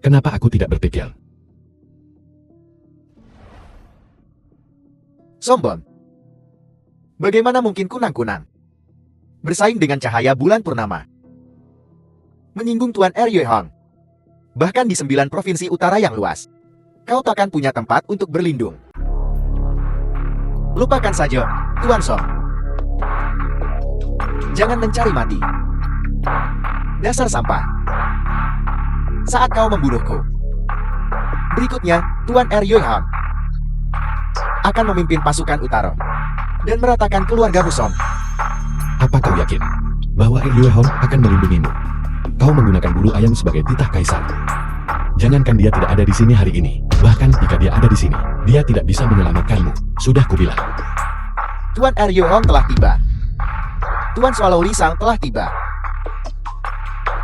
Kenapa aku tidak berpikir? Sombong. Bagaimana mungkin kunang-kunang bersaing dengan cahaya bulan purnama? Menyinggung Tuan Ryu Hong. Bahkan di 9 provinsi utara yang luas, kau takkan punya tempat untuk berlindung. Lupakan saja, Tuan Song. Jangan mencari mati. Dasar sampah. Saat kau membunuhku. Berikutnya, Tuan Ryu Hong akan memimpin pasukan utara dan meratakan keluarga Musong. Apa kau yakin bahwa Ryu Hong akan melindungimu? Kau menggunakan bulu ayam sebagai titah kaisar. Jangankan dia tidak ada di sini hari ini, bahkan jika dia ada di sini, dia tidak bisa menyelamatkanmu. Sudah kubilang. Tuan Ryu Hong telah tiba. Tuan Swallow Lisang telah tiba.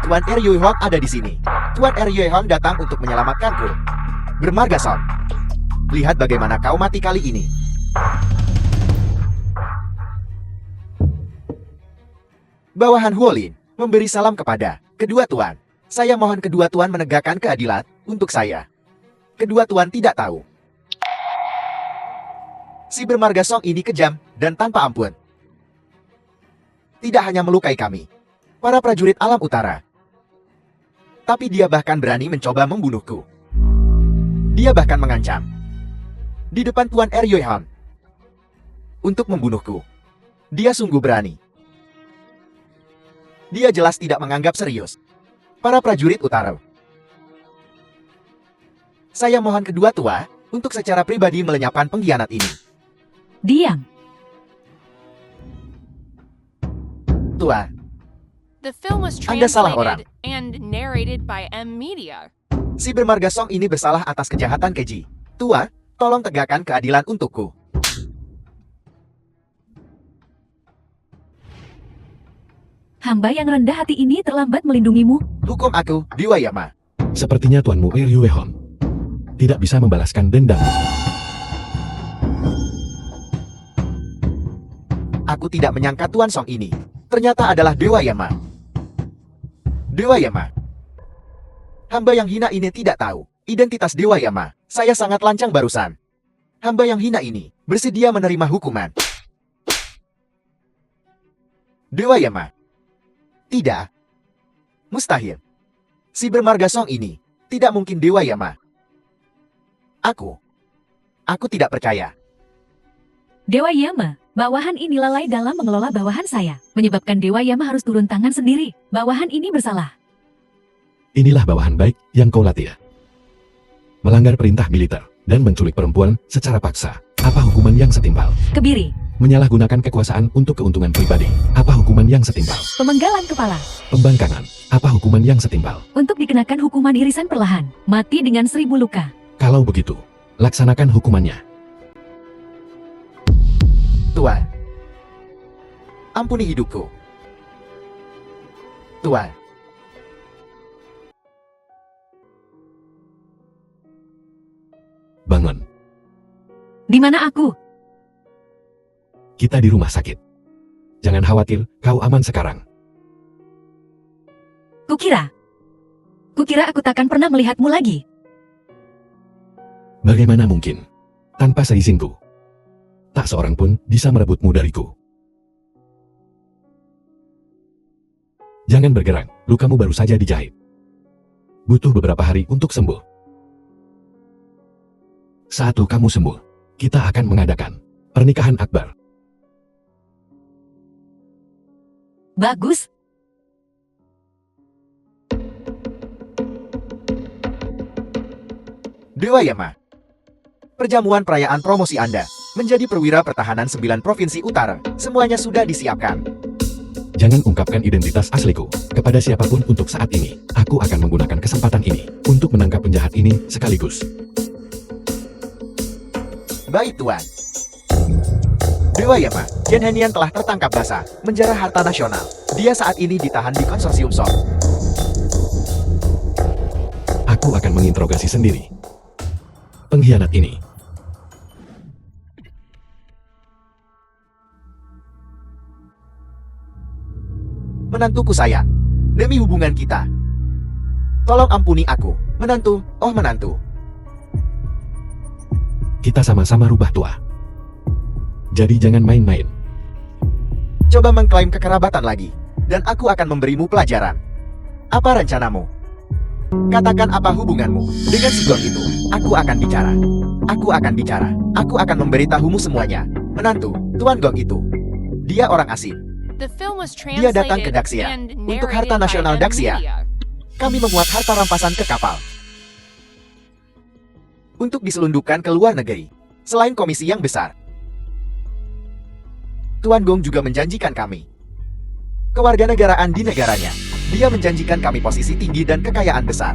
Tuan Ryu Hong ada di sini. Tuan Ryu Hong datang untuk menyelamatkanku. Bermarga Song. Lihat bagaimana kau mati kali ini. Bawahan Huolin memberi salam kepada kedua tuan. Saya mohon kedua tuan menegakkan keadilan untuk saya. Kedua tuan tidak tahu. Si bermarga Song ini kejam dan tanpa ampun. Tidak hanya melukai kami, para prajurit alam utara, tapi dia bahkan berani mencoba membunuhku. Dia bahkan mengancam di depan Tuan Ryu Hong untuk membunuhku. Dia sungguh berani. Dia jelas tidak menganggap serius para prajurit utara. Saya mohon kedua tua untuk secara pribadi melenyapkan pengkhianat ini. Diam. Tua, The film was Anda salah orang. translated and narrated by M Media. si bermarga Song ini bersalah atas kejahatan keji. Tua, tolong tegakkan keadilan untukku. Hamba yang rendah hati ini terlambat melindungimu. Hukum aku, Dewa Yama. Sepertinya tuanmu Ryu Hong tidak bisa membalaskan dendammu. Aku tidak menyangka Tuan Song ini ternyata adalah Dewa Yama. Dewa Yama. Hamba yang hina ini tidak tahu identitas Dewa Yama. Saya sangat lancang barusan. Hamba yang hina ini bersedia menerima hukuman. Dewa Yama. Tidak. Mustahil. Si bermarga Song ini tidak mungkin Dewa Yama. Aku tidak percaya. Dewa Yama, bawahan ini lalai dalam mengelola bawahan saya, menyebabkan Dewa Yama harus turun tangan sendiri. Bawahan ini bersalah. Inilah bawahan baik yang kau latih. Melanggar perintah militer dan menculik perempuan secara paksa. Apa hukuman yang setimpal? Kebiri, Menyalahgunakan kekuasaan untuk keuntungan pribadi. Apa hukuman yang setimpal? pemenggalan kepala, Pembangkangan. Apa hukuman yang setimpal? untuk dikenakan hukuman irisan perlahan, mati dengan 1000 luka. Kalau begitu, laksanakan hukumannya. Tuan. Ampuni hidupku. Tuan. Bangun. Di mana aku? Kita di rumah sakit. Jangan khawatir, kau aman sekarang. Kukira aku takkan pernah melihatmu lagi. Bagaimana mungkin? Tanpa seizinku. Tak seorang pun bisa merebutmu dariku. Jangan bergerak, lukamu baru saja dijahit. Butuh beberapa hari untuk sembuh. Saat lukamu sembuh, kita akan mengadakan pernikahan akbar. Bagus. Dewa Yama. Perjamuan perayaan promosi Anda menjadi perwira pertahanan 9 provinsi utara. Semuanya sudah disiapkan. Jangan ungkapkan identitas asliku kepada siapapun untuk saat ini. Aku akan menggunakan kesempatan ini untuk menangkap penjahat ini sekaligus. Baik, Tuan. Dewa Yama, Yen Henian telah tertangkap basah, menjara harta nasional. Dia saat ini ditahan di konsorsium Song. Aku akan menginterogasi sendiri pengkhianat ini. Menantuku sayang, demi hubungan kita, tolong ampuni aku. Menantu, oh menantu. Kita sama-sama rubah tua. Jadi jangan main-main. Coba mengklaim kekerabatan lagi, dan aku akan memberimu pelajaran. Apa rencanamu? Katakan apa hubunganmu dengan si Gong itu. Aku akan bicara. Aku akan bicara. Aku akan memberitahumu semuanya. Menantu, Tuan Gong itu. Dia orang asing. The film was Dia datang ke translated Daxia and untuk narrated harta by nasional N Daxia. Media. Kami memuat harta rampasan ke kapal untuk diselundupkan ke luar negeri. Selain komisi yang besar, Tuan Gong juga menjanjikan kami kewarganegaraan di negaranya. Dia menjanjikan kami posisi tinggi dan kekayaan besar.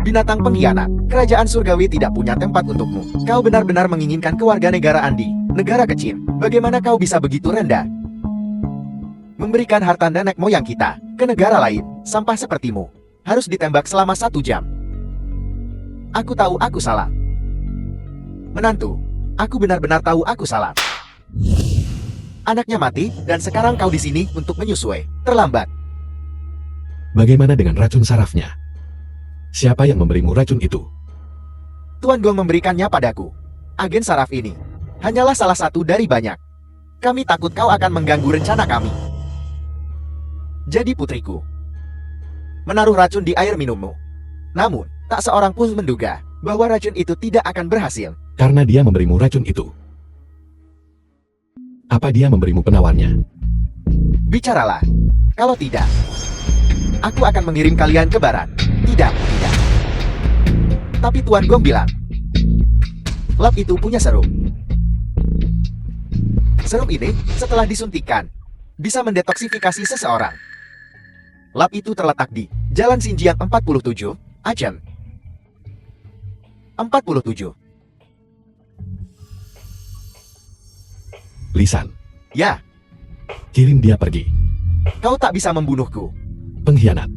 Binatang pengkhianat, kerajaan surgawi tidak punya tempat untukmu. Kau benar-benar menginginkan kewarganegaraan di negara kecil. Bagaimana kau bisa begitu rendah? Memberikan harta nenek moyang kita ke negara lain, sampah sepertimu, harus ditembak selama 1 jam. Aku tahu aku salah. Menantu, aku benar-benar tahu aku salah. Anaknya mati, dan sekarang kau di sini untuk menyusui. Terlambat. Bagaimana dengan racun sarafnya? Siapa yang memberimu racun itu? Tuan Gong memberikannya padaku. Agen saraf ini hanyalah salah satu dari banyak. Kami takut kau akan mengganggu rencana kami. Jadi putriku, menaruh racun di air minummu. Namun, tak seorang pun menduga bahwa racun itu tidak akan berhasil. Karena dia memberimu racun itu. Apa dia memberimu penawarnya? Bicaralah. Kalau tidak, aku akan mengirim kalian ke barat. Tidak, tidak. Tapi Tuan Gong bilang, lab itu punya serum. Serum ini, setelah disuntikan, bisa mendetoksifikasi seseorang. Lab itu terletak di Jalan Xinjiang 47, Aceh. 47. Lisan, Ya, kirim dia pergi. kau tak bisa membunuhku. Pengkhianat.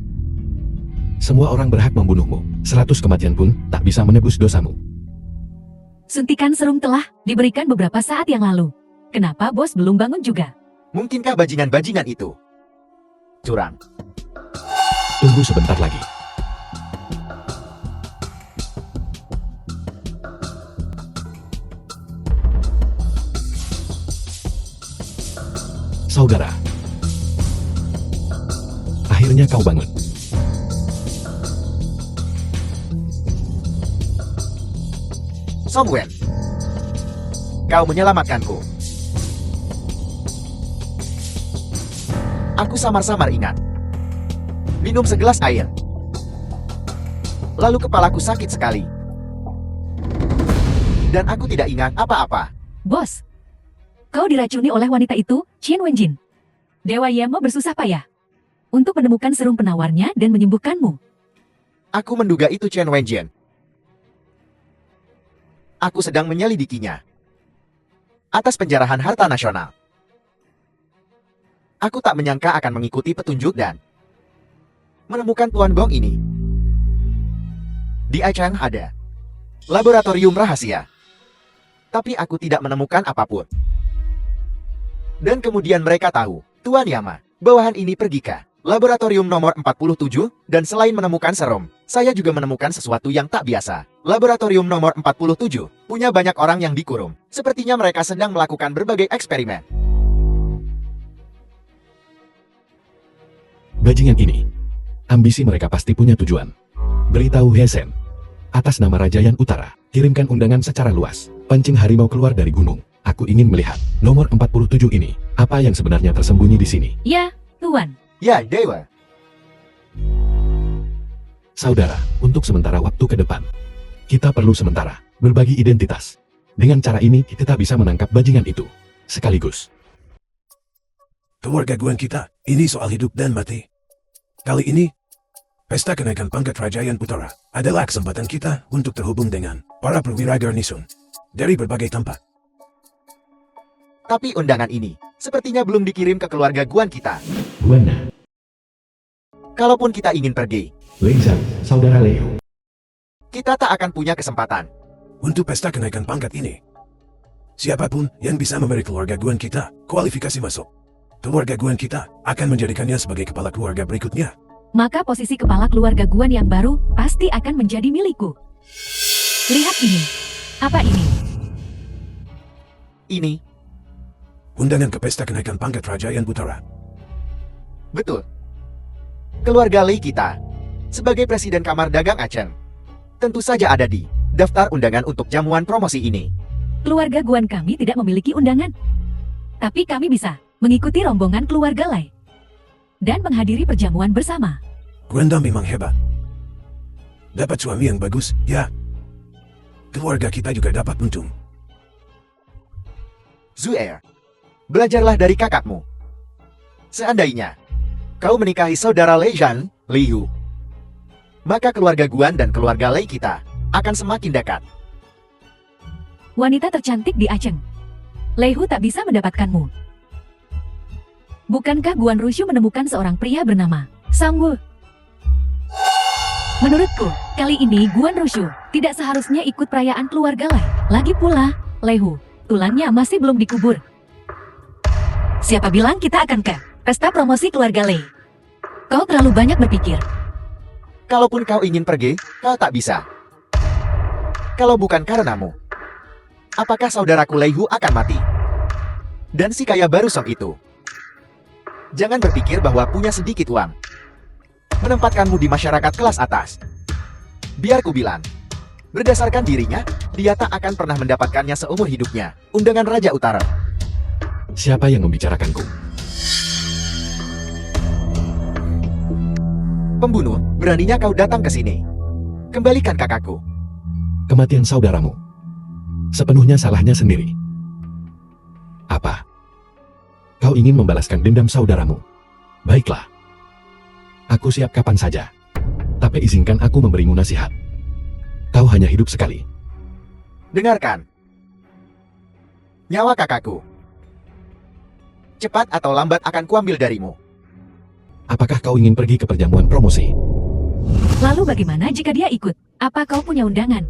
Semua orang berhak membunuhmu. 100 kematian pun tak bisa menebus dosamu. Suntikan serum telah diberikan beberapa saat yang lalu. Kenapa bos belum bangun juga? Mungkinkah bajingan-bajingan itu curang? Tunggu sebentar lagi. Saudara, akhirnya kau bangun. Song Wen, kau menyelamatkanku. Aku samar-samar ingat. Minum segelas air. Lalu kepalaku sakit sekali. Dan aku tidak ingat apa-apa. Bos, kau diracuni oleh wanita itu, Chen Wenjin. Dewa Yemo bersusah payah untuk menemukan serum penawarnya dan menyembuhkanmu. Aku menduga itu Chen Wenjian. Aku sedang menyelidikinya atas penjarahan harta nasional. Aku tak menyangka akan mengikuti petunjuk dan menemukan Tuan Gong ini. Di Aichang ada laboratorium rahasia. Tapi aku tidak menemukan apapun. Dan kemudian mereka tahu, Tuan Yama, bawahan ini pergi ke laboratorium nomor 47, dan selain menemukan serum, saya juga menemukan sesuatu yang tak biasa. Laboratorium nomor 47 punya banyak orang yang dikurung. Sepertinya mereka sedang melakukan berbagai eksperimen. Bajingan ini, ambisi mereka pasti punya tujuan. Beritahu Hesen, atas nama Raja Yan Utara, kirimkan undangan secara luas. Pancing harimau keluar dari gunung. Aku ingin melihat nomor 47 ini. Apa yang sebenarnya tersembunyi di sini? Ya, Tuan. Ya, Dewa. Saudara, untuk sementara waktu ke depan, kita perlu sementara berbagi identitas. Dengan cara ini, kita bisa menangkap bajingan itu sekaligus. Keluarga Guan kita, ini soal hidup dan mati. Kali ini, pesta kenaikan pangkat Raja Yan Utara adalah kesempatan kita untuk terhubung dengan para perwira garnison dari berbagai tempat. Tapi undangan ini sepertinya belum dikirim ke keluarga Guan kita. Guana, Kalaupun kita ingin pergi, Lenzan, Saudara Leo. kita tak akan punya kesempatan. Untuk pesta kenaikan pangkat ini, siapapun yang bisa memberi keluarga Guan kita kualifikasi masuk, keluarga Guan kita akan menjadikannya sebagai kepala keluarga berikutnya. maka posisi kepala keluarga Guan yang baru pasti akan menjadi milikku. Lihat ini. Apa ini? Ini, Undangan ke pesta kenaikan pangkat Raja Yan Butara. betul. Keluarga Lei kita, sebagai Presiden Kamar Dagang Aceh, tentu saja ada di daftar undangan untuk jamuan promosi ini. Keluarga Guan kami tidak memiliki undangan. Tapi kami bisa mengikuti rombongan keluarga Lai dan menghadiri perjamuan bersama. Gwenda memang hebat. Dapat suami yang bagus, ya. Keluarga kita juga dapat untung. Zuer, belajarlah dari kakakmu. Seandainya kau menikahi saudara Lei Zhan, Liu, maka keluarga Guan dan keluarga Lei kita akan semakin dekat. Wanita tercantik di Aceh. Lei Hu tak bisa mendapatkanmu. Bukankah Guan Rushu menemukan seorang pria bernama Sang Wu? Menurutku, kali ini Guan Rushu tidak seharusnya ikut perayaan keluarga Lai. Lagi pula, Lei Hu, tulangnya masih belum dikubur. Siapa bilang kita akan ke pesta promosi keluarga Lei? Kau terlalu banyak berpikir. Kalaupun kau ingin pergi, kau tak bisa. Kalau bukan karenamu, apakah saudaraku Lei Hu akan mati? Dan si kaya baru Song itu. Jangan berpikir bahwa punya sedikit uang menempatkanmu di masyarakat kelas atas. Biar ku bilang, berdasarkan dirinya, dia tak akan pernah mendapatkannya seumur hidupnya. Undangan Raja Utara. Siapa yang membicarakanku? Pembunuh, beraninya kau datang ke sini. Kembalikan kakakku. Kematian saudaramu sepenuhnya salahnya sendiri. Apa? Kau ingin membalaskan dendam saudaramu? Baiklah. Aku siap kapan saja. Tapi izinkan aku memberimu nasihat. Kau hanya hidup sekali. Dengarkan. Nyawa kakakku, cepat atau lambat akan kuambil darimu. Apakah kau ingin pergi ke perjamuan promosi? Lalu bagaimana jika dia ikut? Apa kau punya undangan?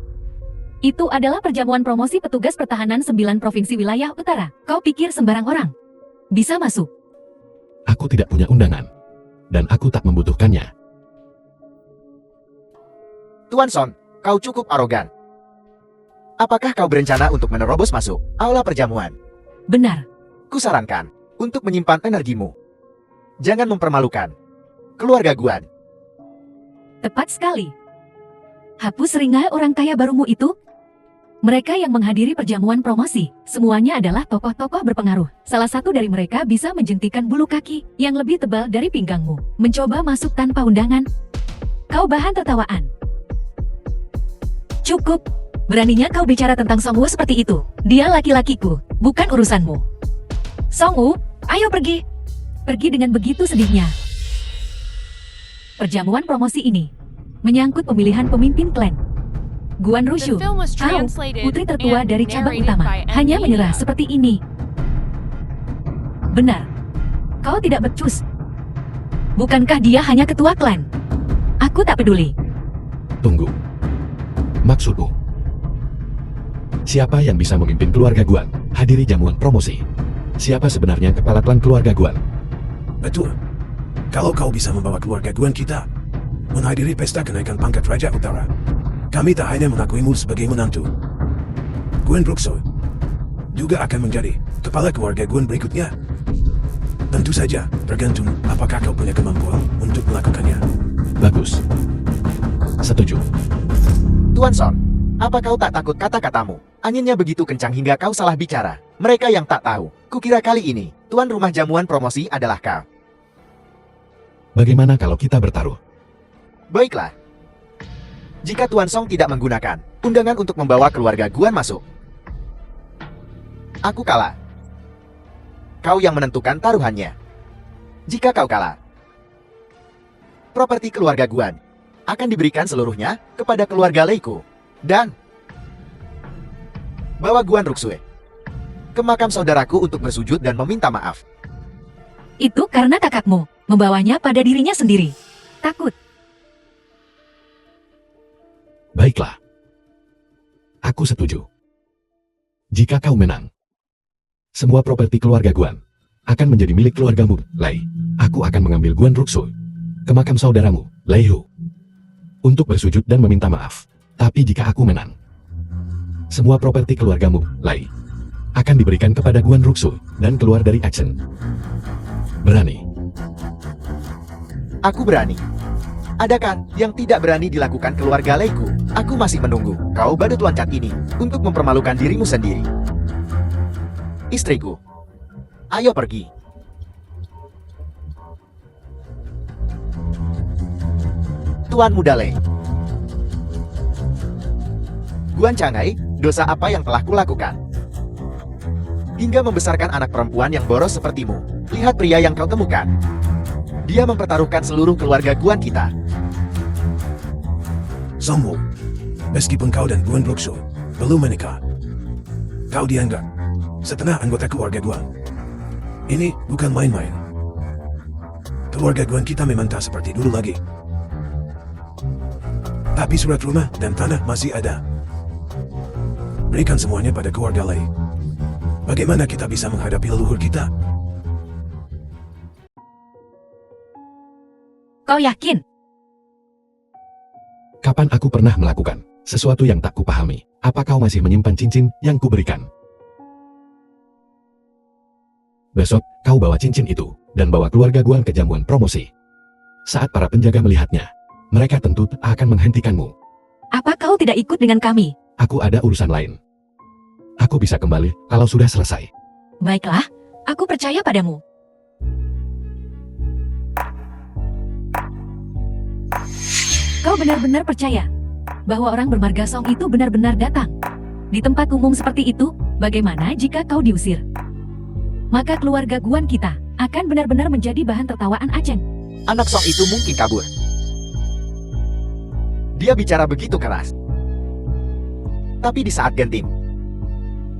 Itu adalah perjamuan promosi petugas pertahanan 9 provinsi wilayah utara. Kau pikir sembarang orang bisa masuk? Aku tidak punya undangan. Dan aku tak membutuhkannya. Tuan Son, kau cukup arogan. Apakah kau berencana untuk menerobos masuk aula perjamuan? Benar. Kusarankan untuk menyimpan energimu. Jangan mempermalukan keluarga Guan. Tepat sekali. Hapus ringai orang kaya barumu itu. Mereka yang menghadiri perjamuan promosi, semuanya adalah tokoh-tokoh berpengaruh. Salah satu dari mereka bisa menjentikan bulu kaki yang lebih tebal dari pinggangmu. Mencoba masuk tanpa undangan. Kau bahan tertawaan. Cukup. Beraninya kau bicara tentang Song Wu seperti itu. Dia laki-lakiku, bukan urusanmu. Song Wu, ayo pergi. Pergi dengan begitu sedihnya. Perjamuan promosi ini menyangkut pemilihan pemimpin klan. Guan Rushu, The film was kau, translated putri tertua and dari cabang narrated utama, by hanya Emilia. menyerah seperti ini. Benar. Kau tidak becus. Bukankah dia hanya ketua klan? Aku tak peduli. Tunggu. Maksudmu? Siapa yang bisa memimpin keluarga Guan hadiri jamuan promosi? Siapa sebenarnya kepala klan keluarga Guan? Betul. Kalau kau bisa membawa keluarga Guan kita menghadiri pesta kenaikan pangkat Raja Utara, kami tak hanya mengakuimu sebagai menantu. Guan Bruxo juga akan menjadi kepala keluarga Guan berikutnya. Tentu saja, tergantung apakah kau punya kemampuan untuk melakukannya. Bagus. Setuju. Tuan Son, apa kau tak takut kata-katamu? Anginnya begitu kencang hingga kau salah bicara. Mereka yang tak tahu, kukira kali ini, tuan rumah jamuan promosi adalah kau. Bagaimana kalau kita bertaruh? Baiklah. Jika Tuan Song tidak menggunakan undangan untuk membawa keluarga Guan masuk, aku kalah. Kau yang menentukan taruhannya. Jika kau kalah, properti keluarga Guan akan diberikan seluruhnya kepada keluarga Leiku. Dan bawa Guan Ruxue ke makam saudaraku untuk bersujud dan meminta maaf. Itu karena kakakmu membawanya pada dirinya sendiri. Takut. Baiklah. Aku setuju. Jika kau menang, semua properti keluarga Guan akan menjadi milik keluargamu, Lai. Aku akan mengambil Guan Ruxu ke makam saudaramu, Lei Hu, untuk bersujud dan meminta maaf. Tapi jika aku menang, semua properti keluargamu, Lei, akan diberikan kepada Guan Ruxu dan keluar dari Action. Berani? Aku berani. Adakah yang tidak berani dilakukan keluarga Leiku? Aku masih menunggu kau badut loncat ini untuk mempermalukan dirimu sendiri. Istriku, ayo pergi. Tuan Muda Lei. Guan Changai, dosa apa yang telah kulakukan? Hingga membesarkan anak perempuan yang boros sepertimu. Lihat pria yang kau temukan. Dia mempertaruhkan seluruh keluarga Guan kita. Song Wu, meskipun kau dan Guan Ruxu belum menikah, kau dianggap setengah anggota keluarga Guan. Ini bukan main-main. Keluarga Guan kita memang tak seperti dulu lagi. Tapi surat rumah dan tanah masih ada. Berikan semuanya pada keluarga Lei. Bagaimana kita bisa menghadapi leluhur kita? Kau yakin? Kapan aku pernah melakukan sesuatu yang tak kupahami? Apa kau masih menyimpan cincin yang kuberikan? Besok, kau bawa cincin itu, dan bawa keluarga Guan ke jamuan promosi. Saat para penjaga melihatnya, mereka tentu akan menghentikanmu. Apa kau tidak ikut dengan kami? Aku ada urusan lain. Aku bisa kembali kalau sudah selesai. Baiklah, aku percaya padamu. Kau benar-benar percaya bahwa orang bermarga Song itu benar-benar datang di tempat umum seperti itu? Bagaimana jika kau diusir? Maka keluarga Guan kita akan benar-benar menjadi bahan tertawaan Aceng. Anak Song itu mungkin kabur. Dia bicara begitu keras. Tapi di saat genting,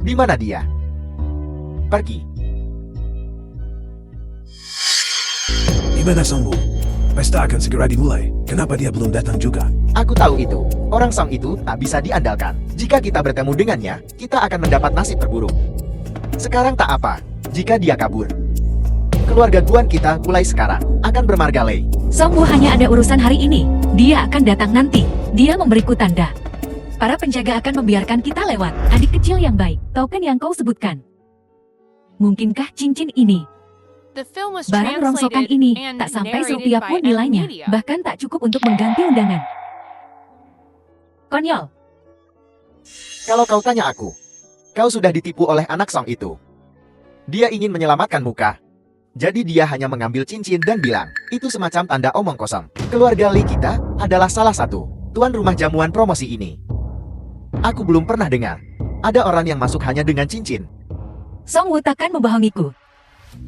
di mana dia? Pergi. Di mana Song Wu? Pesta akan segera dimulai. Kenapa dia belum datang juga? Aku tahu itu. Orang Song itu tak bisa diandalkan. Jika kita bertemu dengannya, kita akan mendapat nasib terburuk. Sekarang tak apa, jika dia kabur. Keluarga Guan kita mulai sekarang akan bermarga Lei. Song Wu hanya ada urusan hari ini. Dia akan datang nanti. Dia memberiku tanda. Para penjaga akan membiarkan kita lewat. Adik kecil yang baik, token yang kau sebutkan. Mungkinkah cincin ini? The film was Barang rongsokan translated ini and tak sampai narrated serupiah by pun Ellen nilainya, Media. bahkan tak cukup untuk mengganti undangan. Konyol. Kalau kau tanya aku, kau sudah ditipu oleh anak Song itu. Dia ingin menyelamatkan muka. Jadi dia hanya mengambil cincin dan bilang, itu semacam tanda omong kosong. Keluarga Lei kita adalah salah satu tuan rumah jamuan promosi ini. Aku belum pernah dengar ada orang yang masuk hanya dengan cincin. Song Wu takkan membohongiku.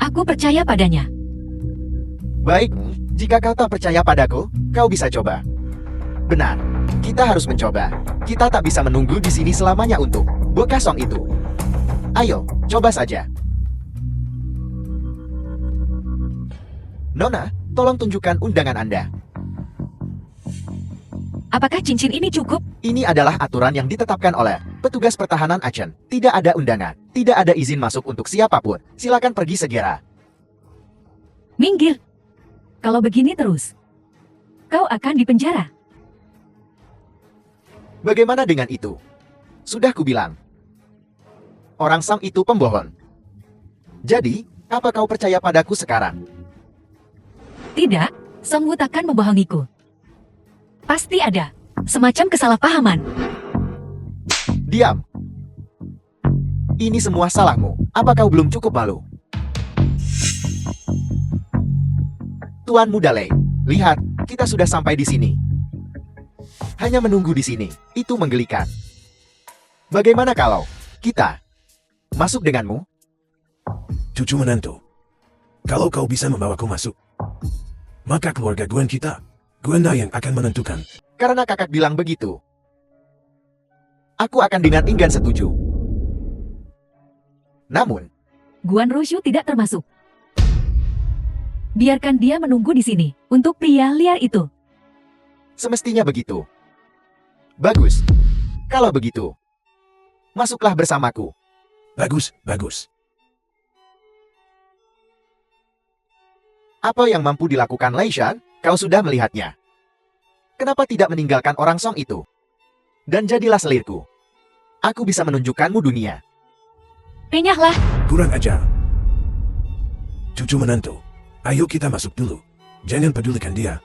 Aku percaya padanya. Baik, jika kau tak percaya padaku, kau bisa coba. Benar, kita harus mencoba. Kita tak bisa menunggu di sini selamanya untuk bekas Song itu. Ayo, coba saja. Nona, tolong tunjukkan undangan Anda. Apakah cincin ini cukup? Ini adalah aturan yang ditetapkan oleh petugas pertahanan Aceh. Tidak ada undangan, tidak ada izin masuk untuk siapapun. Silakan pergi segera. Minggir. Kalau begini terus, kau akan dipenjara. Bagaimana dengan itu? Sudah kubilang. Orang Song itu pembohong. Jadi, apa kau percaya padaku sekarang? Tidak, Song Wu takkan membohongiku. Pasti ada semacam kesalahpahaman. Diam. Ini semua salahmu. Apa kau belum cukup malu? Tuan Muda Lei, lihat, kita sudah sampai di sini. Hanya menunggu di sini, itu menggelikan. Bagaimana kalau kita masuk denganmu? Cucu menantu. Kalau kau bisa membawaku masuk, maka keluarga Guan kita, Guan yang akan menentukan. Karena kakak bilang begitu. Aku akan dengan enggan setuju. Namun, Guan Rushu tidak termasuk. Biarkan dia menunggu di sini untuk pria liar itu. semestinya begitu. Bagus. Kalau begitu, masuklah bersamaku. Bagus, bagus. Apa yang mampu dilakukan Lei Shan? Kau sudah melihatnya. Kenapa tidak meninggalkan orang Song itu? Dan jadilah selirku. Aku bisa menunjukkanmu dunia. Renyahlah. Kurang ajar. Cucu menantu, ayo kita masuk dulu. Jangan pedulikan dia.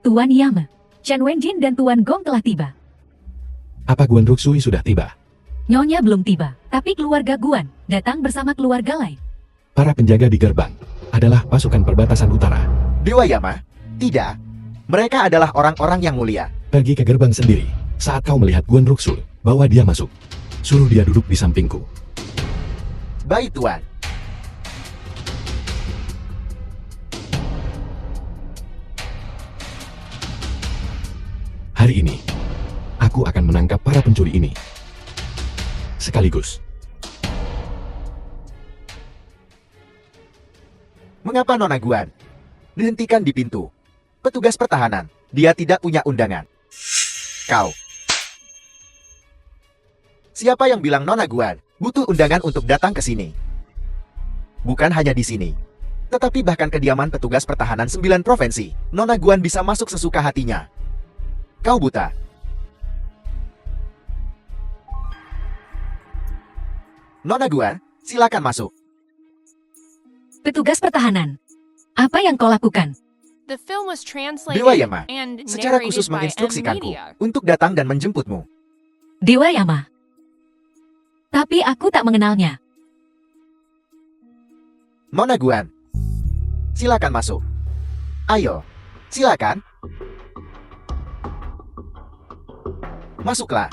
Tuan Yama, Chen Wenjin dan Tuan Gong telah tiba. Apa Guan Ruksui sudah tiba? Nyonya belum tiba, tapi keluarga Guan datang bersama keluarga lain. Para penjaga di gerbang adalah pasukan perbatasan utara. Dewa Yama? Tidak. Mereka adalah orang-orang yang mulia. Pergi ke gerbang sendiri. Saat kau melihat Guan Ruksui, bawa dia masuk. Suruh dia duduk di sampingku. Baik, Tuan. Hari ini, aku akan menangkap para pencuri ini. Sekaligus. Mengapa Nona Guan? Dihentikan di pintu. Petugas pertahanan. Dia tidak punya undangan. Kau. Siapa yang bilang Nona Guan butuh undangan untuk datang ke sini? Bukan hanya di sini, tetapi bahkan kediaman petugas pertahanan 9 provinsi. Nona Guan bisa masuk sesuka hatinya. Kau buta. Nona Guan, silakan masuk. Petugas pertahanan, apa yang kau lakukan? The film was translated Dewa Yama, and secara narrated khusus by menginstruksikanku Media. untuk datang dan menjemputmu. Dewa Yama. Tapi aku tak mengenalnya. Nona Guan, silakan masuk. Ayo, silakan. Masuklah.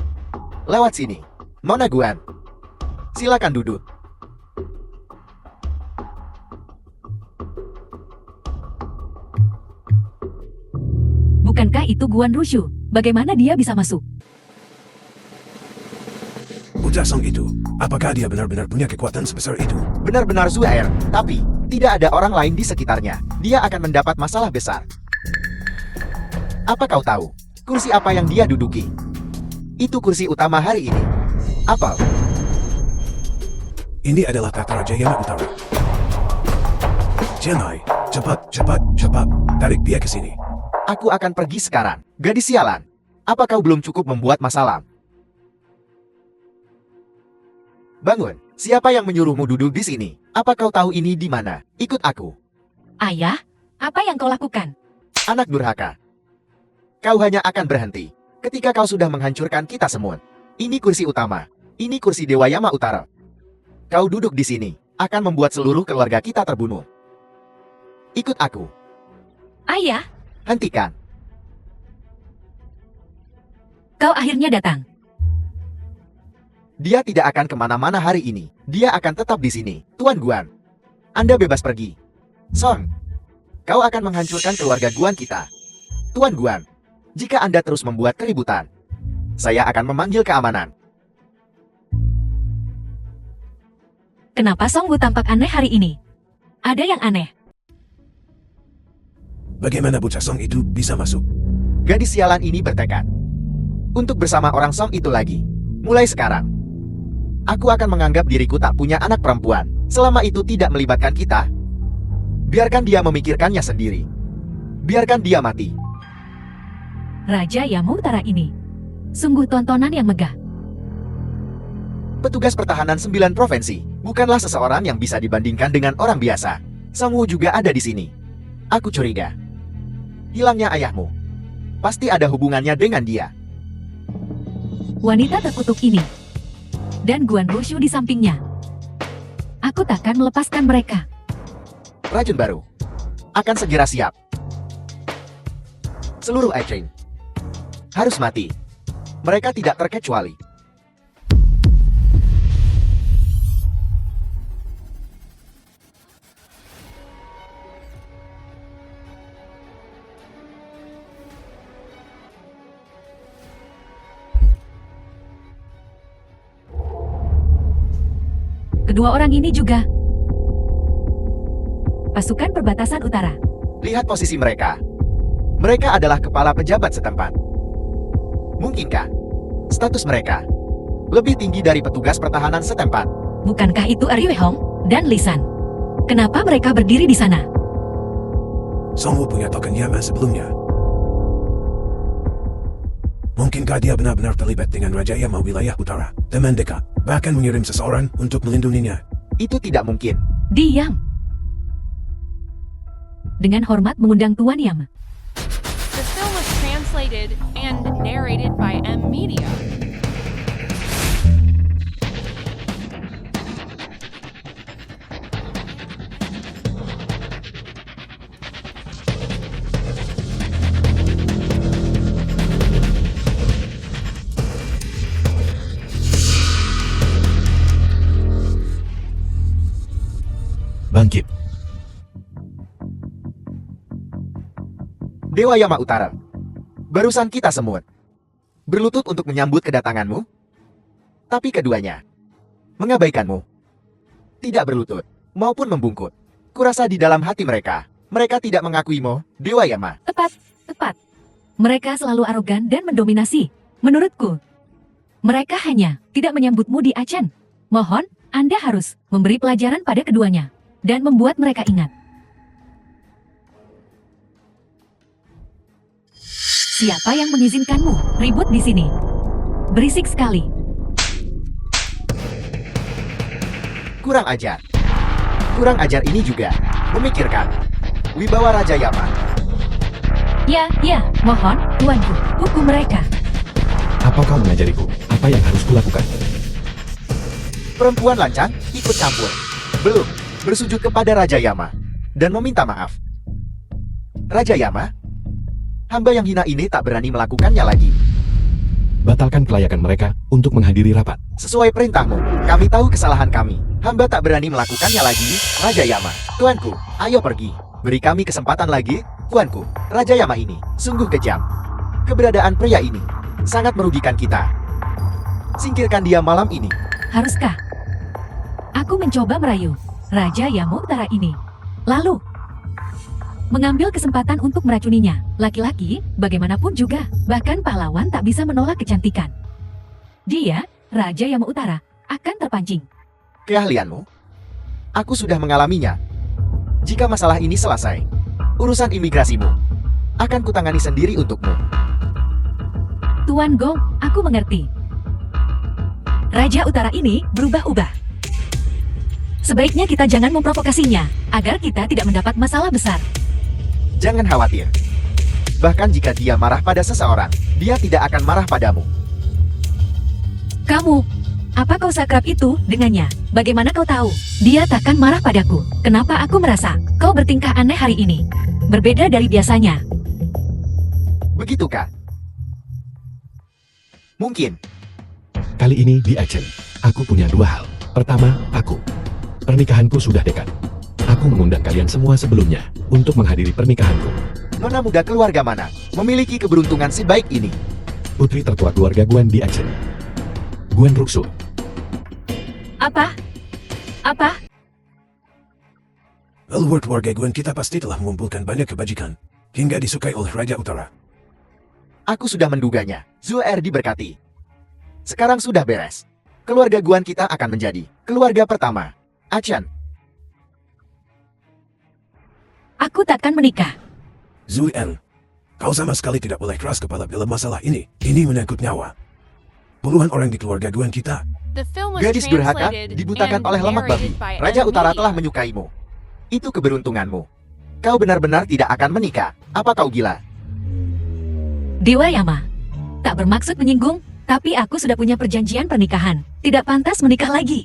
Lewat sini. Nona Guan, silakan duduk. Bukankah itu Guan Rushu? Bagaimana dia bisa masuk? Bocah Song itu, apakah dia benar-benar punya kekuatan sebesar itu? Benar-benar Zuhair, tapi tidak ada orang lain di sekitarnya. Dia akan mendapat masalah besar. Apa kau tahu? Kursi apa yang dia duduki? Itu kursi utama hari ini. Apa? Ini adalah tahta Raja Yama Utara. Jenai, cepat, tarik dia ke sini. Aku akan pergi sekarang. Gadis sialan. Apa kau belum cukup membuat masalah? Bangun. Siapa yang menyuruhmu duduk di sini? Apa kau tahu ini di mana? Ikut aku. Ayah, apa yang kau lakukan? Anak durhaka. Kau hanya akan berhenti ketika kau sudah menghancurkan kita semua. Ini kursi utama. Ini kursi Dewa Yama Utara. Kau duduk di sini akan membuat seluruh keluarga kita terbunuh. Ikut aku. Ayah, Hentikan. kau akhirnya datang. Dia tidak akan kemana-mana hari ini. Dia akan tetap di sini. Tuan Guan, Anda bebas pergi. Song, kau akan menghancurkan keluarga Guan kita. Tuan Guan, jika Anda terus membuat keributan, saya akan memanggil keamanan. Kenapa Song Wu tampak aneh hari ini? Ada yang aneh. Bagaimana bocah Song itu bisa masuk? Gadis sialan ini bertekad untuk bersama orang Song itu lagi. Mulai sekarang, aku akan menganggap diriku tak punya anak perempuan. Selama itu tidak melibatkan kita, biarkan dia memikirkannya sendiri. Biarkan dia mati. Raja Yama Utara ini sungguh tontonan yang megah. Petugas pertahanan 9 provinsi bukanlah seseorang yang bisa dibandingkan dengan orang biasa. Song Wu juga ada di sini. Aku curiga hilangnya ayahmu pasti ada hubungannya dengan dia. Wanita terkutuk ini dan Guan Rushu di sampingnya. Aku takkan melepaskan mereka. Racun baru akan segera siap. Seluruh Aichin harus mati. Mereka tidak terkecuali. Kedua orang ini juga pasukan perbatasan utara. Lihat posisi mereka. Mereka adalah kepala pejabat setempat. Mungkinkah status mereka lebih tinggi dari petugas pertahanan setempat? Bukankah itu Ryu Hong, dan Lisan. Kenapa mereka berdiri di sana? Songwu punya token Yama sebelumnya. Mungkinkah dia benar-benar terlibat dengan Raja Yama wilayah utara? Teman dekat, bahkan mengirim seseorang untuk melindunginya. Itu tidak mungkin. Diam. Dengan hormat mengundang Tuan Yama. The film was translated and narrated by M Media. Bangkit. Dewa Yama Utara. Barusan kita semut berlutut untuk menyambut kedatanganmu, tapi keduanya mengabaikanmu. Tidak berlutut, maupun membungkuk. Kurasa di dalam hati mereka tidak mengakuimu, Dewa Yama. Tepat. Mereka selalu arogan dan mendominasi. Menurutku, mereka hanya tidak menyambutmu di Achan. Mohon, Anda harus memberi pelajaran pada keduanya dan membuat mereka ingat. Siapa yang mengizinkanmu ribut di sini? Berisik sekali. Kurang ajar. Kurang ajar ini juga memikirkan wibawa Raja Yama. Ya, mohon, tuanku, hukum mereka. Apa kau mengajariku? Apa yang harus kulakukan? Perempuan lancang ikut campur. Belum bersujud kepada Raja Yama dan meminta maaf. Raja Yama, hamba yang hina ini tak berani melakukannya lagi. Batalkan kelayakan mereka untuk menghadiri rapat. Sesuai perintahmu, kami tahu kesalahan kami. Hamba tak berani melakukannya lagi, Raja Yama. Tuanku, ayo pergi. Beri kami kesempatan lagi, Tuanku. Raja Yama ini sungguh kejam. Keberadaan pria ini sangat merugikan kita. Singkirkan dia malam ini. Haruskah? Aku mencoba merayu Raja Yama Utara ini. Lalu mengambil kesempatan untuk meracuninya. Laki-laki, bagaimanapun juga, bahkan pahlawan tak bisa menolak kecantikan. Dia, Raja Yama Utara, akan terpancing. Keahlianmu? Aku sudah mengalaminya. Jika masalah ini selesai, urusan imigrasimu akan kutangani sendiri untukmu. Tuan Gong, aku mengerti. Raja Utara ini berubah-ubah. Sebaiknya kita jangan memprovokasinya, agar kita tidak mendapat masalah besar. Jangan khawatir. Bahkan jika dia marah pada seseorang, dia tidak akan marah padamu. Kamu, apa kau sakrab itu dengannya? Bagaimana kau tahu? Dia takkan marah padaku. Kenapa aku merasa kau bertingkah aneh hari ini? Berbeda dari biasanya. Begitukah? Mungkin. Kali ini di Achan, aku punya dua hal. Pertama, pernikahanku sudah dekat. Aku mengundang kalian semua sebelumnya untuk menghadiri pernikahanku. Nona muda keluarga mana memiliki keberuntungan sebaik ini? Putri tertua keluarga Guan di Achan, Guan Ruxu. Apa? Leluhur keluarga Guan kita pasti telah mengumpulkan banyak kebajikan hingga disukai oleh Raja Utara. Aku sudah menduganya. Zuer diberkati. Sekarang sudah beres. Keluarga Guan kita akan menjadi keluarga pertama Achan. Aku takkan menikah. Zuel, kau sama sekali tidak boleh keras kepala bila masalah ini. Ini menyangkut nyawa. Puluhan orang di keluarga Guan kita. The film was Gadis durhaka translated dibutakan and oleh lemak babi. narrated by Raja M Utara Media. telah menyukaimu. Itu keberuntunganmu. Kau benar-benar tidak akan menikah. Apa kau gila? Dewa Yama, tak bermaksud menyinggung, tapi aku sudah punya perjanjian pernikahan. Tidak pantas menikah lagi.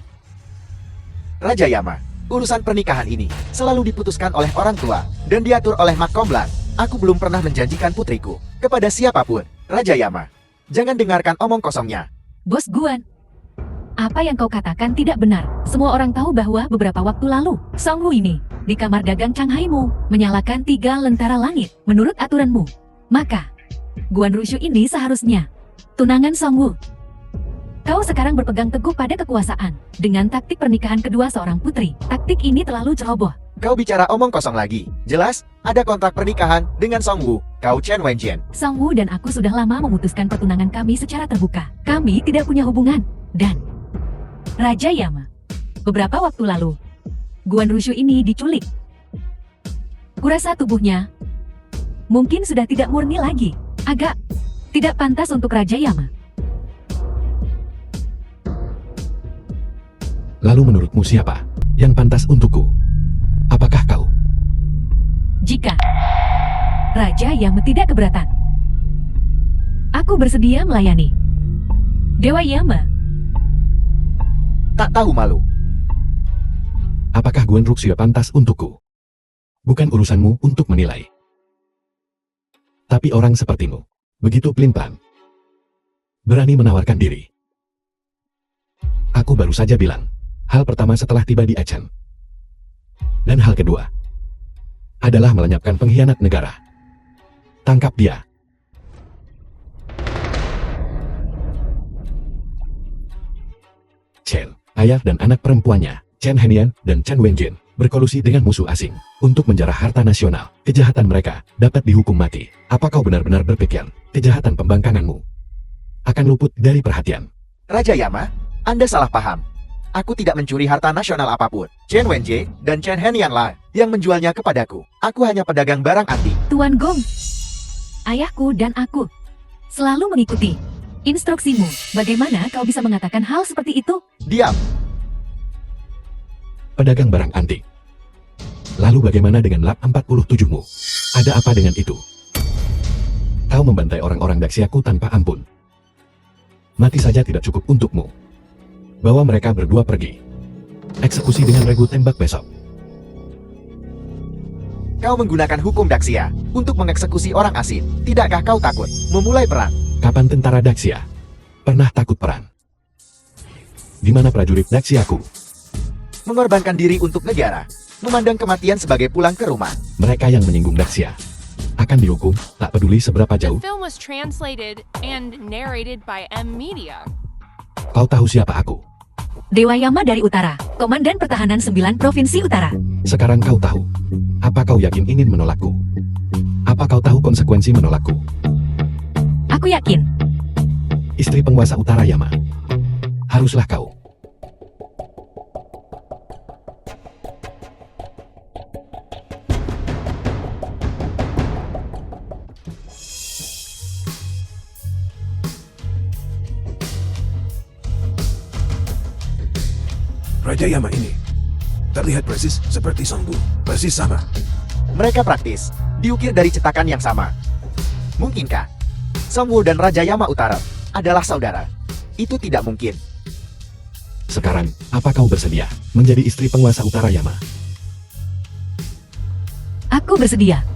Raja Yama, urusan pernikahan ini selalu diputuskan oleh orang tua dan diatur oleh Makomblan. Aku belum pernah menjanjikan putriku kepada siapapun. Raja Yama, jangan dengarkan omong kosongnya. Bos Guan, apa yang kau katakan tidak benar. Semua orang tahu bahwa beberapa waktu lalu, Song Wu ini, di kamar dagang Changhaimu, menyalakan 3 lentera langit, menurut aturanmu. Maka, Guan Rushu ini seharusnya tunangan Song Wu. Kau sekarang berpegang teguh pada kekuasaan, dengan taktik pernikahan kedua seorang putri. Taktik ini terlalu ceroboh. Kau bicara omong kosong lagi. Jelas, ada kontrak pernikahan dengan Song Wu, kau Chen Wenjian. Song Wu dan aku sudah lama memutuskan pertunangan kami secara terbuka. Kami tidak punya hubungan. Dan Raja Yama, beberapa waktu lalu, Guan Rushu ini diculik. Kurasa tubuhnya mungkin sudah tidak murni lagi. Agak tidak pantas untuk Raja Yama. Lalu menurutmu siapa yang pantas untukku? Apakah kau? Jika Raja Yama tidak keberatan, aku bersedia melayani. Dewa Yama. Tak tahu malu. Apakah Guan Ruxia pantas untukku? Bukan urusanmu untuk menilai. Tapi orang sepertimu, begitu pelin-pelan, berani menawarkan diri. Aku baru saja bilang, hal pertama setelah tiba di Achan. Dan hal kedua, adalah melenyapkan pengkhianat negara. Tangkap dia. Chen, ayah dan anak perempuannya, Chen Henian dan Chen Wenjin, berkolusi dengan musuh asing untuk menjarah harta nasional. Kejahatan mereka dapat dihukum mati. Apa kau benar-benar berpikir kejahatan pembangkanganmu akan luput dari perhatian? Raja Yama, Anda salah paham. Aku tidak mencuri harta nasional apapun. Chen Wenjie dan Chen Henian lah yang menjualnya kepadaku. Aku hanya pedagang barang antik. Tuan Gong, ayahku dan aku selalu mengikuti instruksimu. Bagaimana kau bisa mengatakan hal seperti itu? Diam. Pedagang barang antik. Lalu bagaimana dengan lap 47-mu? Ada apa dengan itu? Kau membantai orang-orang Daxiaku tanpa ampun. Mati saja tidak cukup untukmu. Bawa mereka berdua pergi. Eksekusi dengan regu tembak besok. Kau menggunakan hukum Daxia untuk mengeksekusi orang asing. Tidakkah kau takut memulai perang? Kapan tentara Daxia pernah takut perang? Di mana prajurit Daxiaku? Mengorbankan diri untuk negara, memandang kematian sebagai pulang ke rumah. Mereka yang menyinggung Daxia akan dihukum, tak peduli seberapa The jauh. film was translated and narrated by M Media. Kau tahu siapa aku? Dewa Yama dari Utara, Komandan Pertahanan 9 Provinsi Utara. Sekarang kau tahu. Apa kau yakin ingin menolakku? Apa kau tahu konsekuensi menolakku? Aku yakin. Istri penguasa Utara Yama. Haruslah kau. Raja Yama ini terlihat persis seperti Songbu. Persis sama. Mereka praktis, diukir dari cetakan yang sama. Mungkinkah Songwu dan Raja Yama Utara adalah saudara? Itu tidak mungkin. Sekarang, apa kau bersedia menjadi istri penguasa Utara Yama? Aku bersedia.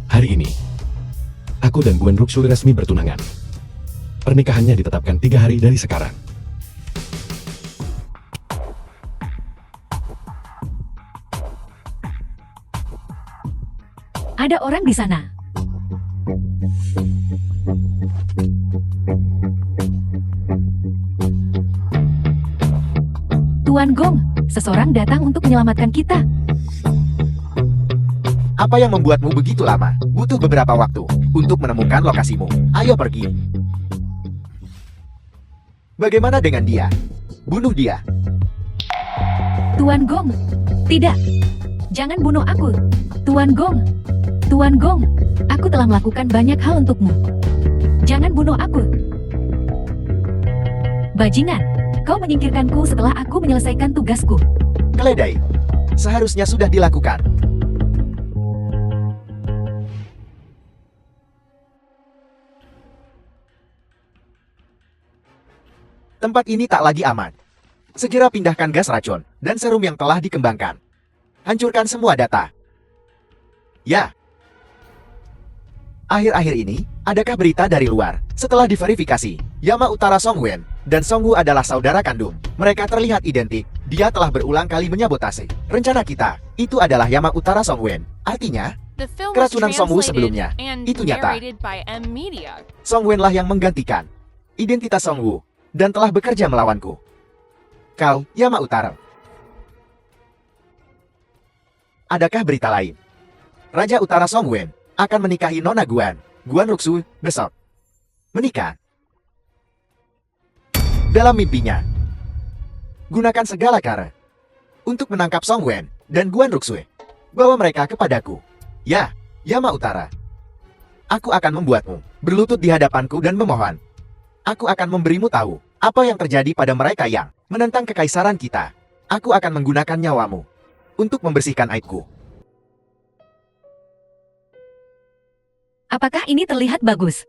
Hari ini, aku dan Guan Ruxul resmi bertunangan. Pernikahannya ditetapkan 3 hari dari sekarang. Ada orang di sana. Tuan Gong, seseorang datang untuk menyelamatkan kita. Apa yang membuatmu begitu lama? Butuh beberapa waktu untuk menemukan lokasimu. Ayo pergi. Bagaimana dengan dia? Bunuh dia. Tuan Gong, tidak. Jangan bunuh aku. Tuan Gong, Tuan Gong, aku telah melakukan banyak hal untukmu. Jangan bunuh aku. Bajingan, kau menyingkirkanku setelah aku menyelesaikan tugasku. Keledai. Seharusnya sudah dilakukan. Tempat ini tak lagi aman. Segera pindahkan gas racun dan serum yang telah dikembangkan. Hancurkan semua data. Ya. Akhir-akhir ini, adakah berita dari luar? Setelah diverifikasi, Yama Utara Songwen dan Songwu adalah saudara kandung. Mereka terlihat identik. Dia telah berulang kali menyabotase rencana kita. Itu adalah Yama Utara Songwen. Artinya, The film was keracunan Songwu translated sebelumnya. and Itu nyata. narrated by M Media. Songwen lah yang menggantikan identitas Songwu dan telah bekerja melawanku. Kau, Yama Utara. Adakah berita lain? Raja Utara Songwen akan menikahi Nona Guan Ruxu, besok. Menikah. dalam mimpinya. Gunakan segala cara untuk menangkap Song Wen dan Guan Ruxue. Bawa mereka kepadaku. Ya, Yama Utara. Aku akan membuatmu berlutut di hadapanku dan memohon. Aku akan memberimu tahu apa yang terjadi pada mereka yang menentang kekaisaran kita. Aku akan menggunakan nyawamu untuk membersihkan aibku. Apakah ini terlihat bagus?